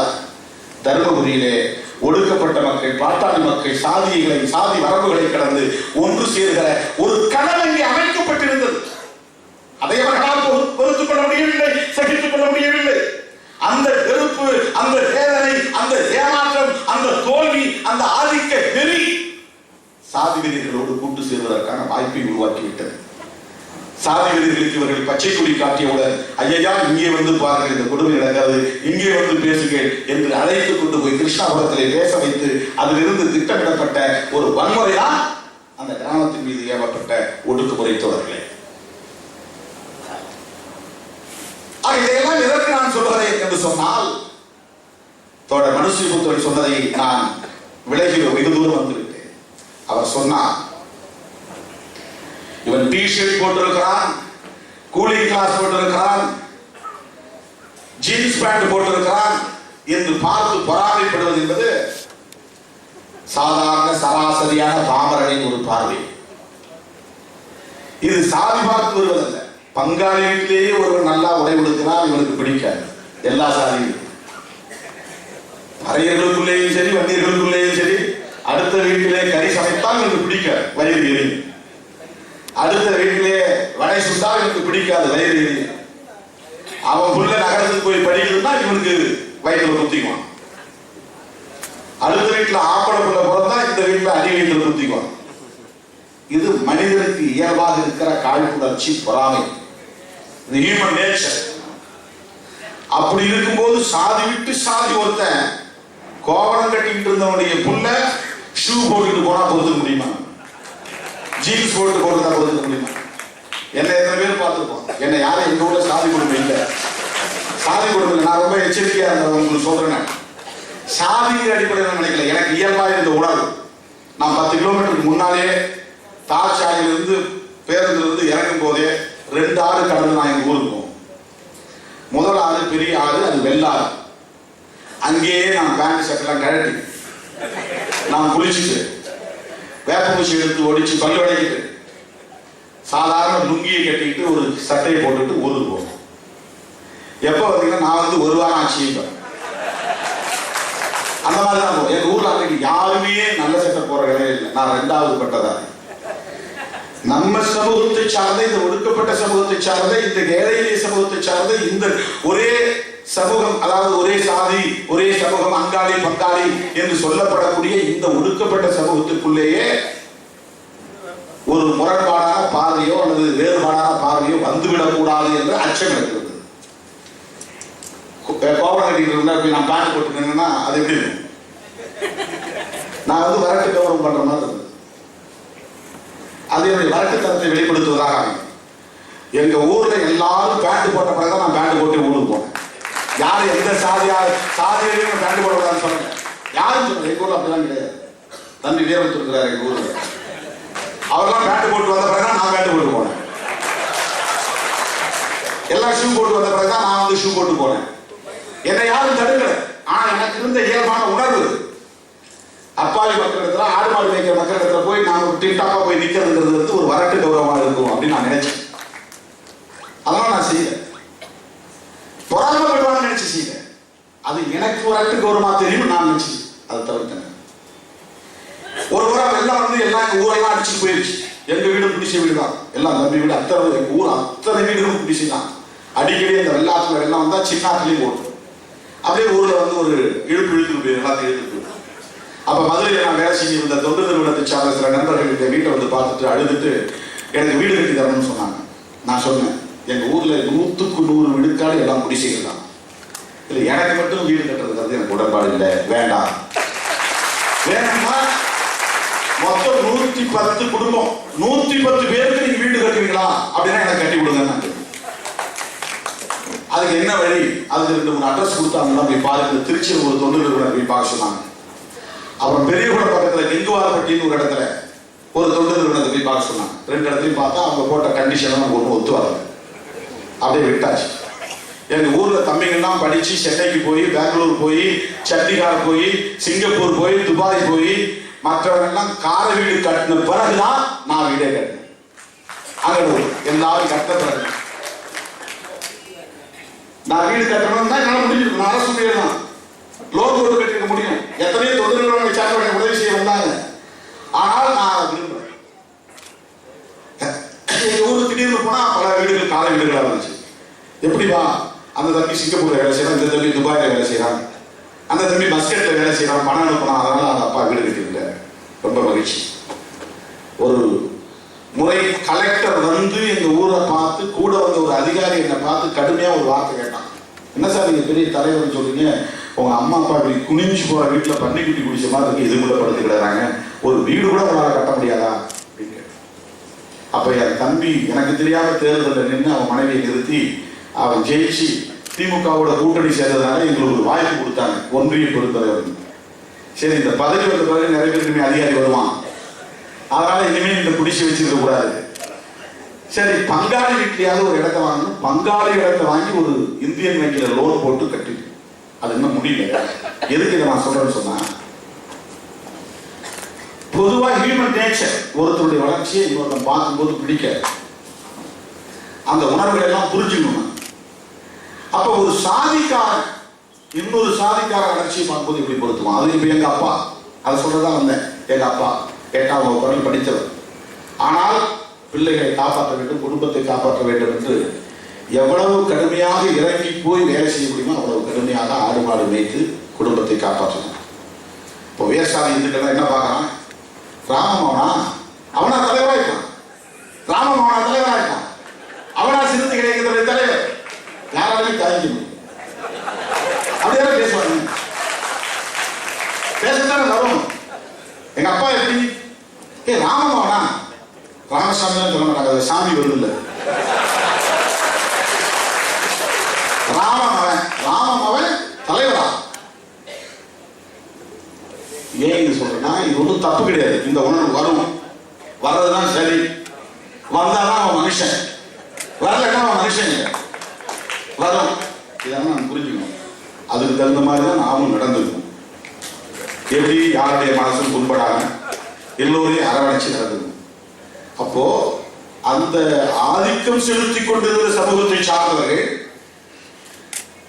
தர்மபுரியிலே ஒடுக்கப்பட்ட மக்கள், பாட்டாளி மக்கள், சாதி வரம்புகளை கடந்து ஒன்று சேர்கிற ஒரு களம் இங்கே அமைக்கப்பட்டிருந்தது. அதை அவர்களால் பொறுத்துக் கொள்ள முடியவில்லை, சகித்துக் கொள்ள முடியவில்லை. அந்த வெறுப்பு, அந்த வேதனை, அந்த ஏமாற்றம், அந்த தோல்வி, அந்த ஆதிக்க வெறி சாதி வெறிகளோடு கூட்டு சேர்வதற்கான வாய்ப்பை உருவாக்கிவிட்டது. சாதி வெறிகளுக்கு இவர்கள் பச்சை கொடி காட்டியவுடன், ஐயா இங்கே வந்து பாருங்கள், இந்த கொடுமை நடக்காது, இங்கே வந்து பேசுங்கள் என்று அழைத்துக் கொண்டு போய் கிருஷ்ணாபுரத்திலே பேச வைத்து அதிலிருந்து திட்டமிடப்பட்ட ஒரு வன்முறைதான் அந்த கிராமத்தின் மீது ஏவப்பட்ட ஒடுக்குமுறை. தொடர்களே, இதையெல்லாம் எதற்கு நான் சொல்வதை என்று சொன்னால், தோழர் மனுஷிபுத்தர் சொன்னதை நான் விலகி வெகு தூரம் வந்துவிட்டேன். அவர் சொன்னார், இவன் டி-ஷர்ட் போட்டிருக்கிறான், கூலிங் கிளாஸ் போட்டிருக்கிறான், ஜீன்ஸ் பேண்ட் போட்டிருக்கிறான் என்று பார்த்து பொறாமைப்படுவது என்பது சாதாரண சராசரியான பாமரனின் ஒரு பார்வை. இது சாதி பார்த்து வருவதல்ல. பங்காளி வீட்டிலேயே ஒருவர் நல்லா உடை உடுத்தினால் இவனுக்கு பிடிக்காது. எல்லா சாதியும், பறையர்களுக்குள்ளேயும் சரி, வன்னியர்களுக்குள்ளேயும் சரி, அடுத்த வீட்டிலே கறி சமைத்தால் இவனுக்கு பிடிக்காது, வயிறு எரியும். அடுத்த வீட்டிலே வடை சுட்டால் இவனுக்கு பிடிக்காது, வயிறு எரியும். அவன் புள்ள நகரத்துக்கு போய் படிக்கிறதுனா இவனுக்கு வயிற்றுல குத்திக்குவான். அடுத்த வீட்டுல ஆம்பளை புள்ள பிறந்தா இந்த வீட்டுல அடி வயிற்றுல குத்திக்குவான். இது மனிதனுக்கு இயல்பாக இருக்கிற காழ்ப்புணர்ச்சி, பொறாமை, இந்த ஹியூமன் நேச்சர். அப்படி இருக்கும்போது சாதி விட்டு சாதி ஒருத்தன் கோவணம் கட்டிட்டு இருந்தவனுடைய புள்ள ஷூ போட்டுட்டு போனா பொறுத்துக்க முடியுமா? ஜீன்ஸ் போட்டு போட்டுதான் பொறுத்துக்க முடியுமா? என்ன எத்தனை பேர் பார்த்துருப்போம். என்ன யாரும் எங்க ஊர்ல சாதி குடும்பம் இல்லை, சாதி குடும்பம் இல்லை. நான் ரொம்ப எச்சரிக்கையா இருந்தேன், உங்களுக்கு சொல்றேன். சாதியின் அடிப்படையில் நினைக்கல, எனக்கு இயல்பா இருந்த உணர்வு. நான் 10 கிலோமீட்டருக்கு முன்னாலே தார்சாலையிலிருந்து பேருந்திலிருந்து இறங்கும் போதே 2 ஆறு கடந்து நான் எங்க ஊருக்கு போவோம். முதல் ஆறு பெரிய ஆறு, அது வெள்ளாறு. அங்கேயே நான் பேண்ட் ஷர்ட்லாம் கழட்டி நான் குளிச்சுட்டு வேப்பமுச்சி எடுத்து ஒடிச்சு பல்லு வளைக்கிட்டு சாதாரண லுங்கியை கட்டிக்கிட்டு ஒரு சட்டையை போட்டுட்டு ஊருக்கு போவோம். எப்போ பார்த்தீங்கன்னா நான் வந்து 1 வாரம் ஆச்சு. அந்த மாதிரி தான் போவோம். எங்க ஊர்ல அன்றைக்கு யாருமே நல்ல சட்டை போடுறதே இல்லை. நான் 2வது பட்டதா. நம்ம சமூகத்தை சார்ந்த, இந்த ஒடுக்கப்பட்ட சமூகத்தை சார்ந்த, இந்த ஏழை எளிய சமூகத்தை சார்ந்த இந்த ஒரே சமூகம், அதாவது ஒரே சாதி, ஒரே சமூகம், அங்காளி பங்காளி என்று சொல்லப்படக்கூடிய இந்த ஒடுக்கப்பட்ட சமூகத்திற்குள்ளேயே ஒரு முரண்பாடான பார்வையோ அல்லது வேறுபாடான பார்வையோ வந்துவிடக் கூடாது என்ற அச்சம் இருக்கிறது. கோவணம் கட்டிட்டு நான் பேண்ட் போட்டுருந்தேன்னா அது எப்படி இருக்கும்? நான் வந்து வரட்டு கௌரவம் பண்ற மாதிரி இருந்தது. அது என்னுடைய வரட்டுத்தனத்தை வெளிப்படுத்துவதாக அமையும். எங்க ஊர்ல எல்லாரும் பேண்ட் போட்ட பிறகு நான் பேண்ட் போட்டு ஊருக்கு போனேன். யாரும் எந்த சாதியிலையும் பேண்ட் போடக்கூடாதுன்னு சொன்னாங்க. யாரும் சொன்னாங்க. எங்க ஊர்ல அப்படிலாம் கிடையாது. தம்பி வீரத்து இருக்கிறார் எங்க ஊர்ல. அவரெல்லாம் பேண்ட் போட்டு வந்த பிறகு நான் பேண்ட் போட்டு போனேன். எல்லாம் ஷூ போட்டு வந்த பிறகு நான் வந்து ஷூ போட்டு போனேன். என்னை யாரும் தடுக்கல. ஆனா எனக்கு இருந்த இயல்பான உணர்வு, அப்பாவி மக்களிடத்துல, ஆடு மாடு வைக்கிற மக்களிடத்துல போய் நாம டிப்டாப்பா போய் நிக்கிறதுங்கிறது வந்து ஒரு வரட்டு கௌரவமா இருக்கும் அப்படின்னு நான் நினைச்சேன். அதனால நான் செய்யல. பொறாமைப்படுவான்னு நினைச்சு செய்யல. அது எனக்கு வரட்டு கௌரவமா தெரியும் நான் நினைச்சேன். அதை தவிர்த்தேன். ஒரு முறை வெள்ளம் வந்து எல்லாம் எங்க ஊரெல்லாம் அடிச்சுட்டு போயிருச்சு. எங்க வீடு குடிசை வீடு தான், எல்லாம் தம்பி வீடு, அத்தனை எங்க ஊர் அத்தனை வீடுகளும் குடிசை தான். அடிக்கடி இந்த வெள்ளாத்துல வெள்ளம் வந்தா சின்னாத்துலயும் போட்டு அப்படியே ஊர்ல வந்து ஒரு இழுப்பு இழுத்துட்டு போயிடும், எல்லாத்தையும் இழுத்துட்டு போயிடும். அப்ப மதுரையில் நான் வேலை செஞ்சு இருந்த தொண்டு நிறுவனத்தை சார்ந்த சில நண்பர்கள் இந்த வீட்டை வந்து பார்த்துட்டு அழுதுட்டு எனக்கு வீடு கட்டி தரணும்னு சொன்னாங்க. நான் சொன்னேன், எங்க ஊர்ல 100க்கு 100 விழுக்காடு எல்லாம் குடிசைகள் தான். இல்லை எனக்கு மட்டும் வீடு கட்டுறதுக்கு எனக்கு உடன்பாடு இல்லை, வேண்டாம். வேணும்னா மொத்தம் 110 குடும்பம், 110 பேருக்கு நீங்க வீடு கட்டுவீங்களா அப்படின்னா எனக்கு கட்டி கொடுங்க. அதுக்கு என்ன வழி? அதுக்கு 2-3 அட்ரஸ் கொடுத்தாங்கன்னா போய் பாருங்க. திருச்சியில் ஒரு தொண்டு நிறுவனர் போய் பார்க்க சொன்னாங்க. அப்புறம் பெரியகுளம் பக்கத்துல கெங்குவார்பட்டின்னு ஒரு இடத்துல ஒரு தொண்டு நிறுவனத்தை போய் பார்க்க சொன்னாங்க. 2 இடத்துலையும் பார்த்தா அவங்க போட்ட கண்டிஷன் நமக்கு ஒன்றும் ஒத்து வரல. அப்படியே விட்டாச்சு. எங்க ஊர்ல தம்பிங்கெல்லாம் படிச்சு சென்னைக்கு போய், பெங்களூர் போய், சண்டிகார் போய், சிங்கப்பூர் போய், துபாய் போய், மற்றவங்கெல்லாம் கார வீடு கட்டின பிறகுதான் நான் வீடே கட்டினேன். அங்க எல்லாரும் கட்ட பிறகு நான் வீடு கட்டணும் தான் என்னால முடியும். நான் அரசு தான் லோன் போட்டு கட்டிருக்க முடியும். எத்தனையோ தொண்டு நிறுவனங்களை சார்ந்த உதவி செய்ய வந்தாங்க. ஆனால் நான் விரும்புறேன். எங்க ஊருக்கு திடீர்னு போனா பல வீடுகள் கால வீடுகளா இருந்துச்சு. எப்படிவா? அந்த தம்பி சிங்கப்பூர்ல வேலை செய்யறான், இந்த தம்பி துபாயில வேலை செய்யறான், அந்த தம்பி மஸ்கட்ல வேலை செய்யறான், பணம் அனுப்பலாம். அதனால அந்த அப்பா வீடு கட்டிருந்தாரு. ரொம்ப மகிழ்ச்சி. ஒரு முறை கலெக்டர் வந்து எங்க ஊரை பார்த்து, கூட வந்து ஒரு அதிகாரி என்னை பார்த்து கடுமையா ஒரு வார்த்தை கேட்டான். என்ன சார் நீங்க பெரிய தலைவர் சொல்றீங்க, உங்க அம்மா அப்பா இப்படி குனிஞ்சு போற வீட்டுல பன்னிக்குட்டி குடிச்ச மாதிரி இருக்கு, இதுக்குள்ள படுத்து கிடறாங்க, ஒரு வீடு கூட உங்களால கட்ட முடியாதா அப்படின்னு. அப்ப என் தம்பி எனக்கு தெரியாம தேர்தலில் நின்று அவன் மனைவியை நிறுத்தி அவன் ஜெயிச்சு திமுகவோட கூட்டணி சேர்ந்ததுனால எங்களுக்கு ஒரு வாய்ப்பு கொடுத்தாங்க, ஒன்றிய பெருந்தலைவர். சரி, இந்த பதவி வந்த பிறகு நிறைய பேருக்கு அதிகாரி வருவான், அதனால இனிமேல் இந்த குடிசை வச்சிருக்க கூடாது. சரி, பங்காளி வீட்லயாவது ஒரு இடத்த வாங்கணும். பங்காளி இடத்தை வாங்கி ஒரு இந்தியன் வங்கியில லோன் போட்டு கட்டி, அது இன்னும் முடியல. எதுக்கு இதை நான் சொல்றேன்னு சொன்னா, பொதுவா ஹியூமன் நேச்சர் ஒருத்தருடைய வளர்ச்சியை இன்னொருத்தன் பார்க்கும்போது பிடிக்க, அந்த உணர்வுகள் எல்லாம் புரிஞ்சுக்கணும். அப்ப ஒரு சாதிக்காரன் இன்னொரு சாதிக்கார வளர்ச்சியை பார்க்கும்போது இப்படி பொருத்துவான். அது இப்ப எங்க அப்பா, அதை சொல்றதான் வந்தேன். எங்க அப்பா 8ஆம் வகுப்பு படித்தவர். ஆனால் பிள்ளைகளை காப்பாற்ற வேண்டும், குடும்பத்தை காப்பாற்ற வேண்டும் என்று எவ்வளவு கடுமையாக இறங்கி போய் வேலை செய்ய முடியுமோ அவ்வளவு கடுமையாக ஆடு மாடு மேய்த்து குடும்பத்தை காப்பாற்றணும். இப்போ விவசாயி இதுக்கெல்லாம் என்ன பார்க்கறான்? ராமமோனா அவனா தலைவராயிருக்கான், ராமமோனா தலைவராயிருக்கான், அவனா சிறுத்தை கிடைக்கிற தலைவர். யாராலையும் தாங்கிக்க முடியும். அப்படியே பேசுவாங்க, பேசத்தானே வரணும். எங்க அப்பா எப்படி ராமமோனா, ராமசாமி சொல்ல மாட்டாங்க, சாமி வருது இல்ல, ராமமவன் தலைவரா. ஏன் இது சொல்றேன்னா, இது ஒன்றும் தப்பு கிடையாது. இந்த உணர்வு வரும், வர்றதுதான் சரி. வந்தாதான் அவன் மனுஷன், வரலன்னா அவன் மனுஷன் வரும். இதெல்லாம் நான் புரிஞ்சுக்கணும். அதுக்கு தகுந்த மாதிரி தான் நாமும் நடந்துக்கணும். எப்படி யாருடைய மனசும் புண்படாம எல்லோரையும் அரவணைச்சு நடந்துக்கணும். அப்போ அந்த ஆதிக்கம் செலுத்தி கொண்டிருந்த சமூகத்தை சார்ந்தவர்கள்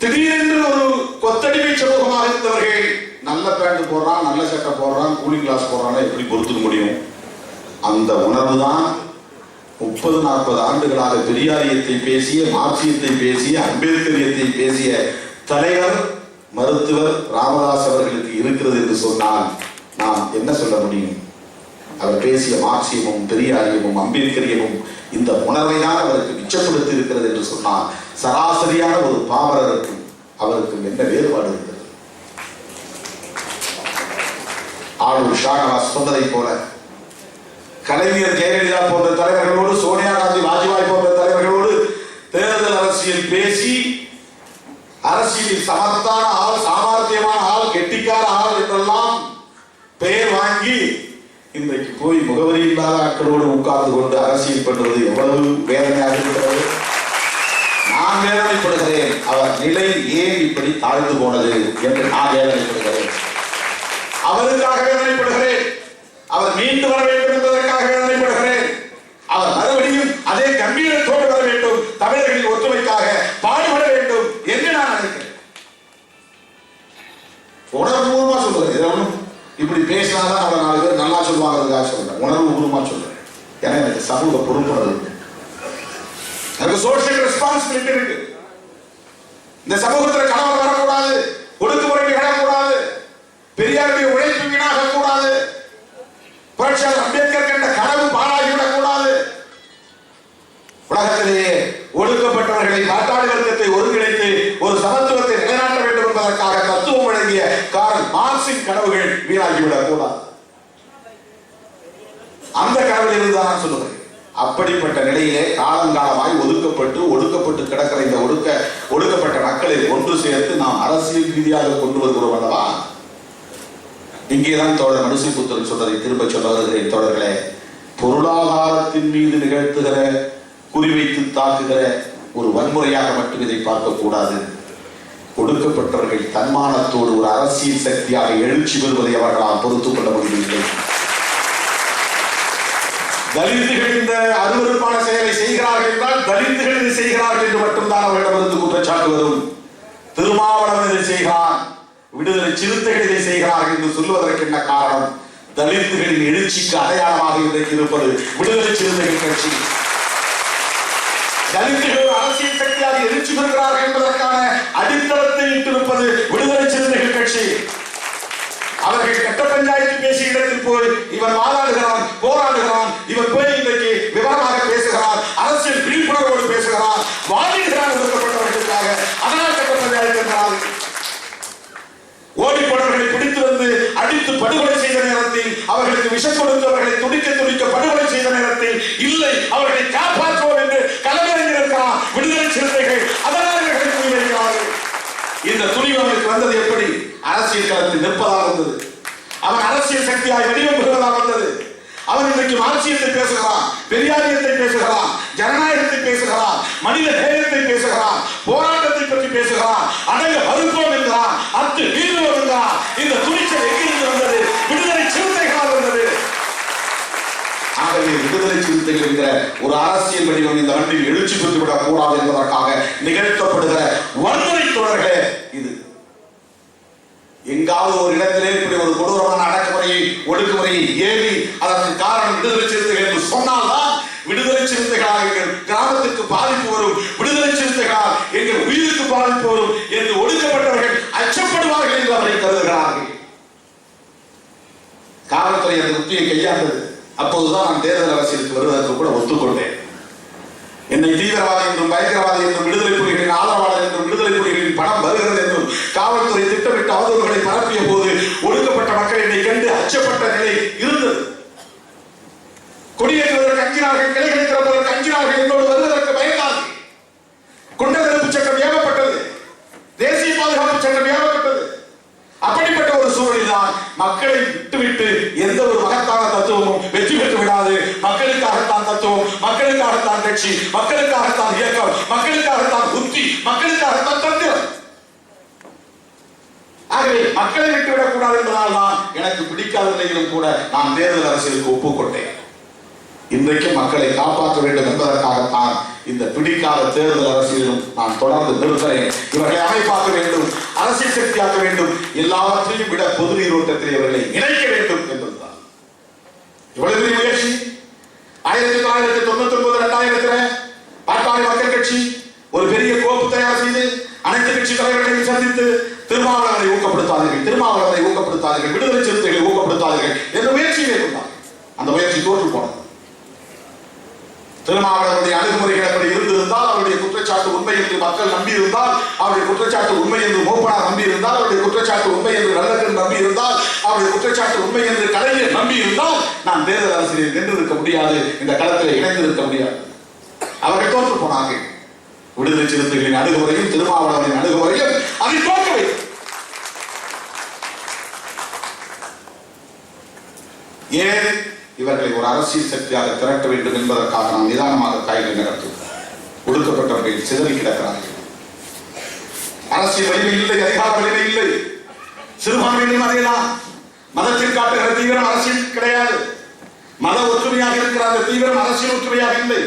திடீரென்று ஒரு கொத்தடிமை சமூகமாக இருந்தவர்கள் நல்ல பேண்ட் போடுறான், நல்ல சட்டை போடுறான், கூலிங் கிளாஸ் போடுறான், எப்படி பொறுத்துக்க முடியும்? அந்த உணர்வு தான் 30-40 ஆண்டுகளாக பெரியாரியத்தை பேசிய, மார்க்சியத்தை பேசிய, அம்பேத்கரியத்தை பேசிய தலைவர் மருத்துவர் ராமதாஸ் அவர்களுக்கு இருக்கிறது என்று சொன்னால் நாம் என்ன சொல்ல முடியும்? அவர் பேசிய மார்க்சியமும் பெரியாரியமும் அம்பேத்கரியமும் இந்த உணர்வை தான் அவருக்கு மிச்சப்படுத்தி இருக்கிறது என்று சொன்னால் சராசரியான ஒரு பாமரருக்கும் அவருக்கும் என்ன வேறுபாடு இருக்கிறது? ஆளுநர் ஷானவாஸ் சொன்னதை போல கலைஞர் ஜெயலலிதா போன்ற தலைவர்களோடு, சோனியா காந்தி வாஜ்பாய் போன்ற தலைவர்களோடு தேர்தல் அரசியல் பேசி அரசியலில் சமத்தான ஆள், சாமர்த்தியமான ஆள், கெட்டிக்கார ஆள் என்றெல்லாம் பெயர் வாங்கி இன்றைக்கு போய் முகவரி இல்லாத ஆட்களோடு உட்கார்ந்து கொண்டு அரசியல் பண்ணுவது எவ்வளவு வேதனையாக இருக்கிறது. நான் வேதனைப்படுகிறேன். அவர் நிலை ஏன் இப்படி தாழ்ந்து போனது என்று நான் வேதனைப்படுகிறேன். அவருக்காக வேதனைப்படுகிறேன். அவர் மீண்டு வர வேண்டும் என்பதற்காக வேதனைப்படுகிறேன். அவர் மறுபடியும் அதே கம்பீரத்தோடு வர வேண்டும், தமிழர்களின் ஒற்றுமைக்காக பாடுபட வேண்டும் என்று நான் நினைக்கிறேன். உணர்வுபூர்வமா சொல்றேன். இதை ஒன்றும் இப்படி பேசினாதான் அவளை 4 பேர் நல்லா சொல்லுவாங்கிறதுக்காக சொல்றேன், உணர்வு பூர்வமா சொல்றேன். ஏன்னா எனக்கு சமூக பொறுப்புணர்வு இருக்கு, எனக்கு சோசியல் ரெஸ்பான்சிபிலிட்டி இருக்கு. இந்த சமூகத்தில் கணவர் வரக்கூடாது, ஒடுக்குமுறைக்கு வரக்கூடாது, பெரியாருடைய உழைப்பு வீணாக கூடாது, புரட்சியாளர் அம்பேத்கர் கண்ட கனவு பாழாகிவிடக் கூடாது. உலகத்திலேயே ஒடுக்கப்பட்டவர்களை பாட்டாளி வர்க்கத்தை ஒருங்கிணைத்து ஒரு சமத்துவத்தை நிலைநாட்ட வேண்டும் என்பதற்காக தத்துவம் வழங்கிய கார்ல் மார்க்சின் கனவுகள் வீணாகிவிடக் கூடாது. அந்த கனவில் இருந்து தான் சொல்லுகிறேன். அப்படிப்பட்ட நிலையிலே காலங்காலமாய் ஒடுக்கப்பட்டு கிடக்கிற இந்த ஒடுக்கப்பட்ட மக்களை ஒன்று சேர்த்து நாம் அரசியல் ரீதியாக கொண்டு வருகிறோம் அல்லவா. இங்கேதான் தோழர் மனுசிபுத்திரன் சொல்றதை திரும்ப சொல்ல வருகிறேன். தோழர்களே, பொருளாதாரத்தின் மீது நிகழ்த்துகிற, குறிவைத்து தாக்குகிற ஒரு வன்முறையாக மட்டும் இதை பார்க்க கூடாது. ஒடுக்கப்பட்டவர்கள் தன்மானத்தோடு ஒரு அரசியல் சக்தியாக எழுச்சி பெறுவதை அவர்களால் பொறுத்துக் கொள்ள முடியவில்லை. தலித்துகள் இந்த அருவருப்பான செயலை செய்கிறார்கள் என்றால் தலித்துகள் இதை செய்கிறார்கள் என்று மட்டும்தான் அவர்களிடமிருந்து குற்றச்சாட்டு வரும். திருமாவளவன் இதை செய்கிறான், விடுதலை சிறுத்தைகள் இதை செய்கிறார்கள் என்று சொல்லுவதற்கு என்ன காரணம்? தலித்துகளின் எழுச்சிக்கு அடையாளமாக இன்றைக்கு இருப்பது விடுதலை சிறுத்தைகள் கட்சி. தலித்துகள் அரசியல் சக்தியாக எழுச்சி பெறுகிறார்கள் என்பதற்கான அடித்தளத்தை இட்டிருப்பது விடுதலை சிறுத்தைகள் கட்சி. அவர்கள் கட்ட பஞ்சாயத்து பேசிய இடத்தில் போய் இவன் வாதாடுகிறான், போராடுகிறான், இவன் போய் இன்றைக்கு விவரமாக பேசுகிறான், அரசியல் விழிப்புணர்வோடு பேசுகிறான், வாதிடுகிறான் ஒடுக்கப்பட்டவர்களுக்காக. அதனால் கட்ட பஞ்சாயத்து என்றால் ஓடிப்போனவர்களை பிடித்து வந்து அடித்து படுகொலை செய்த நேரத்தில், அவர்களுக்கு விஷம் கொடுத்து அவர்களை துடிக்க படுகொலை செய்த நேரத்தில் இல்லை, அவர்களை காப்பாற்றுவோம் என்று களமிறங்கி இருக்கிறான் விடுதலை சிறுத்தைகள். அதனால் இவர்களை குறிவைக்கிறார்கள். இந்த துணிவு அவனுக்கு வந்தது எப்படி? அரசியல் களத்தில் நிற்பதாக வந்தது. அவன் அரசியல் சக்தியாய் வடிவம் பெறுவதாக வந்தது. அவன் இன்றைக்கு மார்க்சியத்தை பேசுகிறான், பெரியாரியத்தை பேசுகிறான், ஜனநாயகத்தை பேசுகிறான், மனித நேயத்தை பேசுகிறான், போராட்டத்தை பற்றி பேசுகிறான், அடங்க மறுப்போம் என்கிறான், அத்து வீழ்வோம் என்கிறான். இந்த துணிச்சல் எங்கிருந்து வந்தது? விடுதலை சிறுத்தைகளால் வந்தது. ஆகவே விடுதலை சிறுத்தைகள் என்கிற ஒரு அரசியல் வடிவம் இந்த நாட்டில் எழுச்சி பெற்றுவிடக் கூடாது என்பதற்காக நிகழ்த்தப்படுகிற வன்முறை தொடர்களே இது. எங்காவது ஒரு இடத்திலே இப்படி ஒரு கொடூரமான அடக்குமுறையை, ஒடுக்குமுறையை ஏவி அதற்கு காரணம் விடுதலை சிறுத்தைகள் என்று சொன்னால்தான் விடுதலை சிறுத்தைகளால் எங்கள் கிராமத்திற்கு பாதிப்பு வரும், விடுதலை சிறுத்தைகளால் எங்கள் உயிருக்கு பாதிப்பு வரும் என்று ஒடுக்கப்பட்டவர்கள் அச்சப்படுவார்கள் என்று அவரை கருதுகிறார்கள். காவல்துறை அந்த உத்தியை கையாண்டது. அப்போதுதான் நான் தேர்தல் அரசியலுக்கு வருவதற்கு கூட ஒத்துக்கொண்டேன். என்னை தீவிரவாதி என்றும் பயங்கரவாதி என்றும் விடுதலை புலிகளின் ஆதரவாளர் என்றும் விடுதலை புலிகளின் பணம் வருகிறது என்றும் காவல்துறை திட்டமிட்டு அவதூறுகளை பரப்பிய போது ஒடுக்கப்பட்ட மக்கள் என்னை கண்டு அச்சப்பட்ட நிலை இருந்தது. கொடியேற்றுவதற்கு அஞ்சினார்கள், கிளைகளை திறப்பதற்கு அஞ்சினார்கள், என்னோடு வருவதற்கு பயந்தார்கள். குண்டத்தடுப்பு சட்டம் ஏவப்பட்டது, தேசிய பாதுகாப்பு சட்டம் ஏவப்பட்டது. அப்படிப்பட்ட ஒரு சூழலில் தான் மக்களை விட்டுவிட்டு எந்த ஒரு மகத்தான தத்துவமும் வெற்றி பெற்று விடாது. மக்களுக்காகத்தான் தத்துவம், மக்களுக்காகத்தான் கட்சி, மக்களுக்காகத்தான் இயக்கம், மக்களுக்காகத்தான் புத்தி, மக்களுக்காகத்தான் தந்திரம். ஆகவே மக்களை விட்டுவிடக் கூடாது என்பதால் தான் எனக்கு பிடிக்காத நிலையிலும் கூட நான் தேர்தல் அரசியலுக்கு ஒப்புக்கொண்டேன். இன்றைக்கும் மக்களை காப்பாற்ற வேண்டும் என்பதற்காகத்தான் இந்த பிடிக்காத தேர்தல் அரசியலும் நான் தொடர்ந்து நிறுத்துகிறேன். இவர்களை அமைப்பாக்க வேண்டும், அரசியல் சக்தியாக்க வேண்டும், எல்லாவற்றையும் விட பொது நீரோட்டத்தில் இவர்களை இணைக்க வேண்டும் என்பதுதான் இவ்வளவு பெரிய முயற்சி. 1999-2000 பாட்டாளி மக்கள் கட்சி ஒரு பெரிய கோப்பு தயார் செய்து அனைத்து கட்சி தலைவர்களையும் சந்தித்து திருமாவளவனை ஊக்கப்படுத்தாதீர்கள், விடுதலை சிறுத்தைகளை ஊக்கப்படுத்தாதீர்கள் என்ற முயற்சியை மேற்கொண்டார். அந்த முயற்சி தோற்று போனது. திருமாவளவனுடைய அணுகுமுறைகள் அப்படி இருந்திருந்தால், அவருடைய குற்றச்சாட்டு உண்மை என்று மக்கள் நம்பியிருந்தால், அவருடைய குற்றச்சாட்டு உண்மை என்று மோப்பனார் நம்பியிருந்தால், அவருடைய குற்றச்சாட்டு உண்மை என்று நல்லக்கன் நம்பியிருந்தால், அவருடைய குற்றச்சாட்டு உண்மை என்று கலைஞர் நம்பியிருந்தால் நான் தேர்தல் அரசியலில் நின்றிருக்க முடியாது, இந்த களத்தில் இணைந்திருக்க முடியாது. அவர்கள் தோற்று போனார்கள். விடுதலை சிறுத்தைகளின் அணுகுமுறையும் திருமாவளவனின் அணுகுமுறையும் அதை தோற்று வைத்தது. ஏன் இவர்களை ஒரு அரசியல் சக்தியாக திரட்ட வேண்டும் என்பதற்காக நாம் நிதானமாக காய்களை நடத்துவோம். ஒடுக்கப்பட்டவர்கள் சிதறி கிடக்கிறார்கள். அரசியல் வலிமை இல்லை, அதிகார வலிமை இல்லை. சிறுபான்மையிலும் அதையெல்லாம் மதத்தில் காட்டுகிற தீவிரம் அரசியல் கிடையாது. மத ஒற்றுமையாக இருக்கிற அந்த தீவிரம் அரசியல் ஒற்றுமையாக இல்லை.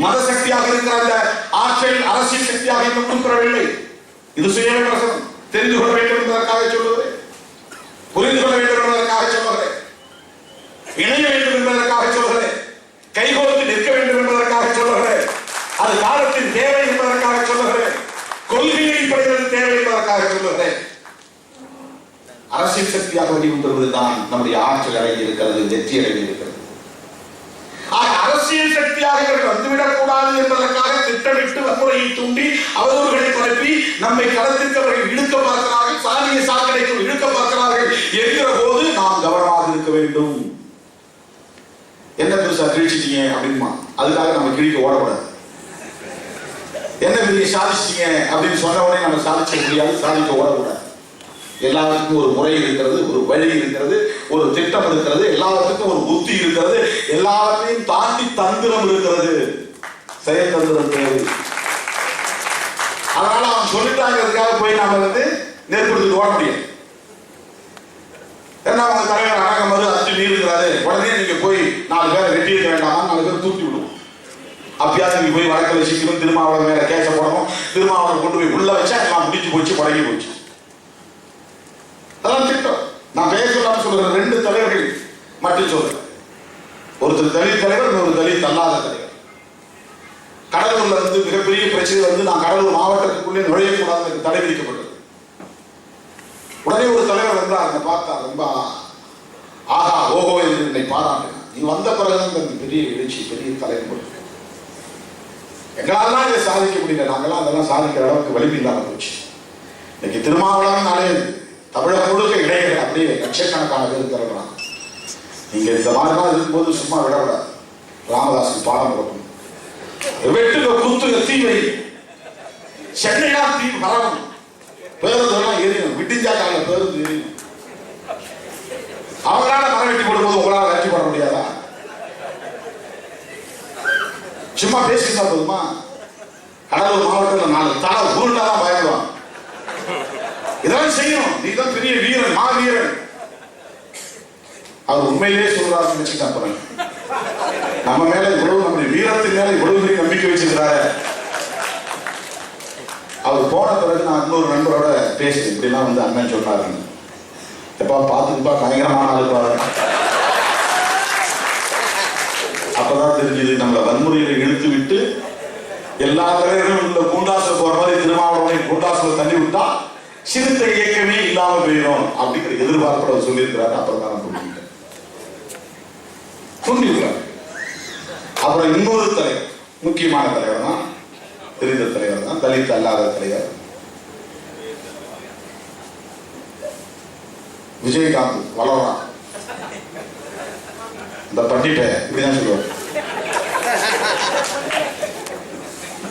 மத சக்தியாக இருக்கிற அந்த ஆற்றல் அரசியல் சக்தியாக இன்னும் பெறவில்லை. இது சுய விமர்சனம். தெரிந்து கொள்ள வேண்டும் என்பதற்காக சொல்லுவது, புரிந்து கொள்ள வேண்டும் என்பதற்காக வடிவம் பெறுவதுதான் நம்முடைய ஆற்றல் அடங்கி இருக்கிறது, வெற்றி அடங்கி இருக்கிறது. அரசியல் சக்தியாக இவர்கள் வந்துவிடக் கூடாது என்பதற்காக திட்டமிட்டு வன்முறையை தூண்டி அவதூறுகளை பரப்பி நம்மை களத்திற்கு அவர்கள் இழுக்க பார்க்கிறார்கள், சாதிய சாக்கடைக்குள் இழுக்க பார்க்கிறார்கள் என்கிற போது நாம் கவனமாக இருக்க வேண்டும். என்ன பெருசா கிழிச்சிட்டீங்க அப்படின்மா, அதுக்காக நம்ம கிழிக்க ஓடக்கூடாது. என்ன பெரிய சாதிச்சிட்டீங்க அப்படின்னு சொன்ன உடனே நம்ம சாதிக்க முடியாது, சாதிக்க ஓடக்கூடாது. எல்லாத்துக்கும் ஒரு முறை இருக்கிறது, ஒரு வழி இருக்கிறது, ஒரு திட்டம் இருக்கிறது, எல்லாத்துக்கும் ஒரு புத்தி இருக்கிறது, எல்லாவற்றையும் தாண்டி தந்திரம் இருக்கிறது, செயல் தந்திரம் தேவை. அதனால அவன் சொல்லிட்டாங்கிறதுக்காக போய் நாம நெருப்படுத்திட்டு ஓட முடியாது. ஏன்னா அவங்க தலைவர் அடங்கமது அச்சு மீறுகிறாரு, உடனே நீங்க போய் 4 பேரை வெட்டி இருக்க வேண்டாமா, 4 பேர் தூக்கி விடுவோம். அப்பயாவது நீங்க போய் வழக்கில் வச்சுக்கணும், திருமாவளவன் மேல கேச போடணும், திருமாவளவன் கொண்டு போய் உள்ள வச்சா எல்லாம் முடிச்சு போச்சு, பழகி போச்சு. அதான் திட்டம். நான் பெயர் சொல்லாம சொல்றேன், 2 தலைவர்கள் மட்டும் சொல்றேன். ஒருத்தர் தலித் தலைவர், இன்னொரு தலித் அல்லாத தலைவர். கடலூர்ல மிகப்பெரிய பிரச்சனை நான் கடலூர் மாவட்டத்துக்குள்ளே நுழையக்கூடாது தடை விதிக்கப்பட்டது. உடனே ஒரு தலைவர் வந்தார், அதை பார்த்தா ரொம்ப ஆஹா ஓஹோ என்று என்னை பாராட்டினார். நீ வந்த பிறகுதான் பெரிய எழுச்சி, பெரிய தலைவர். எங்களாலாம் இதை சாதிக்க முடியல, நாங்கெல்லாம் அதெல்லாம் சாதிக்கிற அளவுக்கு வலிமை இல்லாம போச்சு. இன்னைக்கு திருமாவளவன் நாளே தமிழகம் முழுக்க இடையில அப்படியே லட்சக்கணக்கான பேர் திறக்கிறாங்க. நீங்க இந்த மாதிரிலாம் இருக்கும்போது சும்மா விடக்கூடாது. ராமதாஸுக்கு பாடம் கொடுக்கணும். வெட்டுக குத்துக தீவை சென்னையா தீ வரணும், பேருந்தெல்லாம் எரியும், விட்டிஞ்சா கால பேருந்து எரியும். அவங்களால மரம் வெட்டி போடும்போது உங்களால வெற்றி போட முடியாதா? சும்மா பேசிட்டா போதுமா? கடலூர் மாவட்டத்தில் 4 தலை உருண்டாதான் பயப்படுவாங்க. இதெல்லாம் செய்யணும். நீதான் பெரிய வீரன், மாவீரன். அவர் உண்மையிலேயே சொல்றாருன்னு வச்சுக்கிட்டா போறேன். நம்ம மேல இவ்வளவு, நம்முடைய வீரத்தின் மேல இவ்வளவு பெரிய நம்பிக்கை வச்சிருக்கிறாரு. அவர் போன பிறகு நான் இன்னொரு நண்பரோட பேசுறேன். இப்படிலாம் அண்ணன் சொன்னாரு, எப்பா பார்த்துப்பா பயங்கரமான ஆளுப்பாரு. அப்பதான் தெரிஞ்சது, நம்மளை வன்முறையில இழுத்து விட்டு எல்லா தலைவர்களும் இந்த கூண்டாசுல போற மாதிரி திருமாவளவனை கூண்டாசுல தள்ளி விட்டா சிறுத்தை இயக்கமே இல்லாம போயிடும் அப்படிங்கிற எதிர்பார்ப்பு அவர் சொல்லியிருக்கிறாரு. அப்புறம் தான் சொல்லியிருக்கிறார். அப்புறம் இன்னொரு தலைவர், முக்கியமான தலைவர் தான், தெரிந்த தலைவர் தான், தலித் அல்லாத தலைவர் விஜயகாந்த். வளர்றான் இந்த பண்டிகை, இப்படிதான் சொல்லுவார்.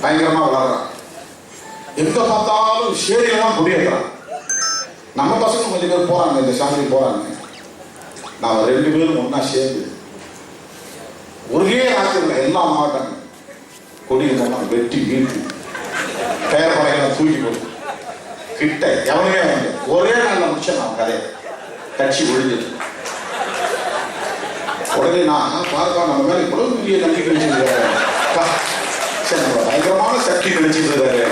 பயங்கரமா வளர்றான். எங்க பார்த்தாலும் சேரியில தான் குடியேறான். நம்ம பசங்க கொஞ்சம் பேர் போறாங்க, இந்த சாமி போறாங்க. நாம 2 பேரும் ஒன்னா சேர்ந்து ஒரே ராத்திரில எல்லா மாவட்டங்கள் கொடியெல்லாம் வெட்டி வீழ்த்தி பெயர் படைகளை தூக்கி போட்டு கிட்ட எவனுமே வந்து ஒரே நாள்ல முடிச்சேன். நான் கதையை கட்சி ஒழிஞ்சிட்டு உடனே நான் பார்ப்பா நம்ம மேல இவ்வளவு பெரிய நம்பிக்கை வச்சிருக்காரு, பயங்கரமான சக்தி நினைச்சிருக்காரு.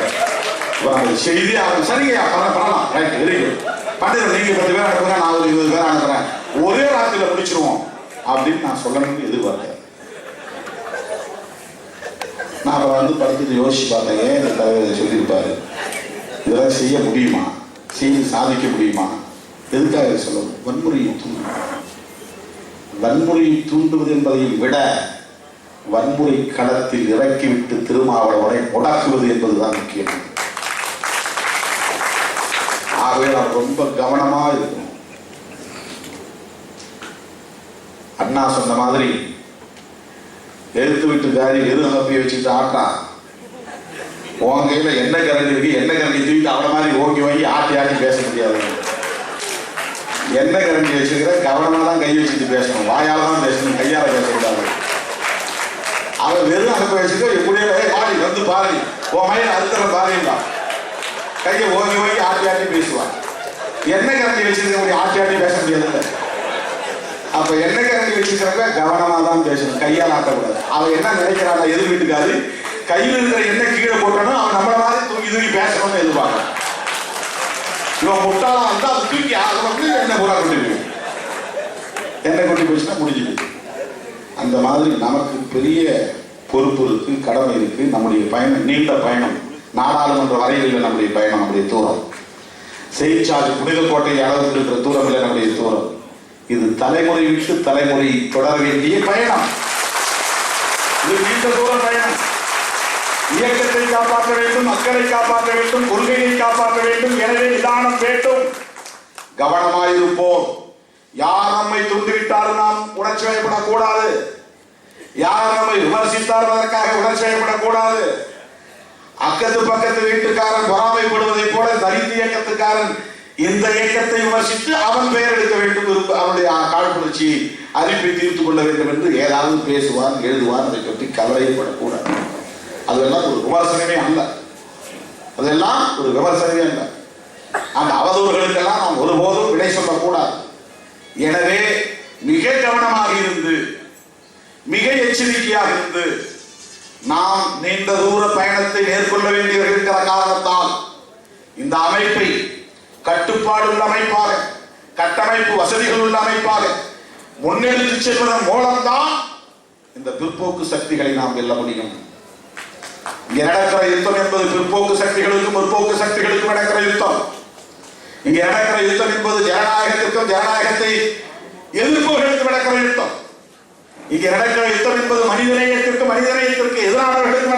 செய்தி சரிங்க பண்ணலாம், ரைட், வெரி குட். பண்டிகை நீங்க 10 பேர் அனுப்புறேன், நான் ஒரு 20 பேர் அனுப்புறேன், ஒரே ராத்திரில முடிச்சிருவோம் அப்படின்னு நான் சொல்லணும்னு எதிர்பார்த்தேன். நான் படிச்சுட்டு யோசிச்சு பார்த்தேன், ஏன் இந்த தலைவர் சொல்லியிருப்பாரு, இதெல்லாம் செய்ய முடியுமா, செய்து சாதிக்க முடியுமா, எதுக்காக சொல்லணும்? வன்முறையை தூண்டும். வன்முறையை தூண்டுவது என்பதையும் விட வன்முறை களத்தில் இறக்கிவிட்டு திருமாவளவனை முடக்குவது என்பதுதான் முக்கியம். ஆகவே நாம் ரொம்ப கவனமா இருக்கணும். அண்ணா சொன்ன மாதிரி எழுத்து விட்டு காரி எது அனுப்பி வச்சுட்டு ஆட்டா, உன் கையில என்ன கரண்டி இருக்கு, என்ன கரண்டி தூக்கி அவளை மாதிரி ஓங்கி வாங்கி ஆட்டி ஆட்டி பேச முடியாது. என்ன கரண்டி வச்சுக்கிற கவனமா தான் கை வச்சுட்டு பேசணும், வாயால தான் பேசணும், கையால பேசக்கூடாது. அவன் வெறும் அனுப்பி வச்சுக்க, எப்படியே வாடி வந்து பாரு, உன் மயில அறுத்துற பாருங்களா, கையை ஓங்கி ஓங்கி ஆட்டி ஆட்டி பேசுவான். என்ன கரண்டி வச்சிருக்க ஆட்டி ஆட்டி பேச முடியாது. அப்ப என்ன கரண்டி வச்சுக்கிறவங்க கவனமா தான் பேசணும், கையால் ஆட்டக்கூடாது. அவன் என்ன நினைக்கிறான், எதிர் வீட்டுக்காரு கையில் இருக்கிற என்ன கீழே போட்டணும், அவன் நம்மள மாதிரி தூக்கி தூக்கி பேசணும்னு எதிர்பார்க்கறான். இவன் முட்டாளா வந்து அதை தூக்கி ஆகணும்னு என்ன பூரா கொண்டு என்ன கொண்டு போச்சுன்னா முடிஞ்சுது. அந்த மாதிரி நமக்கு பெரிய பொறுப்பு இருக்கு, கடமை இருக்கு. நம்முடைய பயணம் நீண்ட பயணம், நாடாளுமன்ற வரையில் நம்முடைய பயணம், நம்முடைய தூரம். செய்திச்சாலை புனித கோட்டை அளவுக்கு இருக்கிற தூரம் இல்லை நம்முடைய தூரம். இது தலைமுறை விட்டு தலைமுறை தொடர வேண்டிய பயணம். இது நீண்ட தூர பயணம். இயக்கத்தை காப்பாற்ற வேண்டும், மக்களை காப்பாற்ற வேண்டும், கொள்கையை காப்பாற்ற வேண்டும். எனவே நிதானம் வேண்டும், கவனமாயிருப்போம். யார் நம்மை தூண்டிவிட்டாலும் நாம் உணர்ச்சி வயப்படக்கூடாது. யார் நம்மை விமர்சித்தார் அதற்காக உணர்ச்சி வயப்படக்கூடாது. அக்கத்து பக்கத்து வீட்டுக்காரன் பொறாமைப்படுவதை போல தலித் இயக்கத்துக்காரன் இந்த இயக்கத்தை விமர்சித்து அவன் பெயர் எடுக்க வேண்டும், அவனுடைய காழ்ப்புணர்ச்சியை அறிப்பை தீர்த்துக் கொள்ள வேண்டும் என்று ஏதாவது பேசுவான், எழுதுவான். அதை பற்றி கவலைப்படக்கூடாது. அதெல்லாம் ஒரு விமர்சனமே அல்ல. அதெல்லாம் ஒரு விமர்சனமே அல்ல. அந்த அவதூறுகளுக்கெல்லாம் நாம் ஒருபோதும் விடை சொல்லக்கூடாது. எனவே மிக கவனமாக இருந்து, மிக எச்சரிக்கையாக இருந்து நாம் நீண்ட தூர பயணத்தை மேற்கொள்ள வேண்டியிருக்கிற காரணத்தால் இந்த அமைப்பை கட்டுப்பாடு உள்ள அமைப்பாக, கட்டமைப்பு வசதிகள் உள்ள அமைப்பாக முன்னெடுத்து செல்வதன் மூலம்தான் இந்த பிற்போக்கு சக்திகளை நாம் வெல்ல முடியும். இங்க நடக்கிற யுத்தம் என்பது பிற்போக்கு சக்திகளுக்கும் முற்போக்கு சக்திகளுக்கும் நடக்கிற யுத்தம். இங்க நடக்கிற யுத்தம் என்பது ஜனநாயகத்திற்கும் ஜனநாயகத்தை எதிர்ப்பவர்களுக்கு நடக்கிற யுத்தம். இங்கே நடக்கிற யுத்தம் என்பது மனிதநேயத்திற்கு மனிதநேயத்திற்கு எதிரானவர்களுக்கு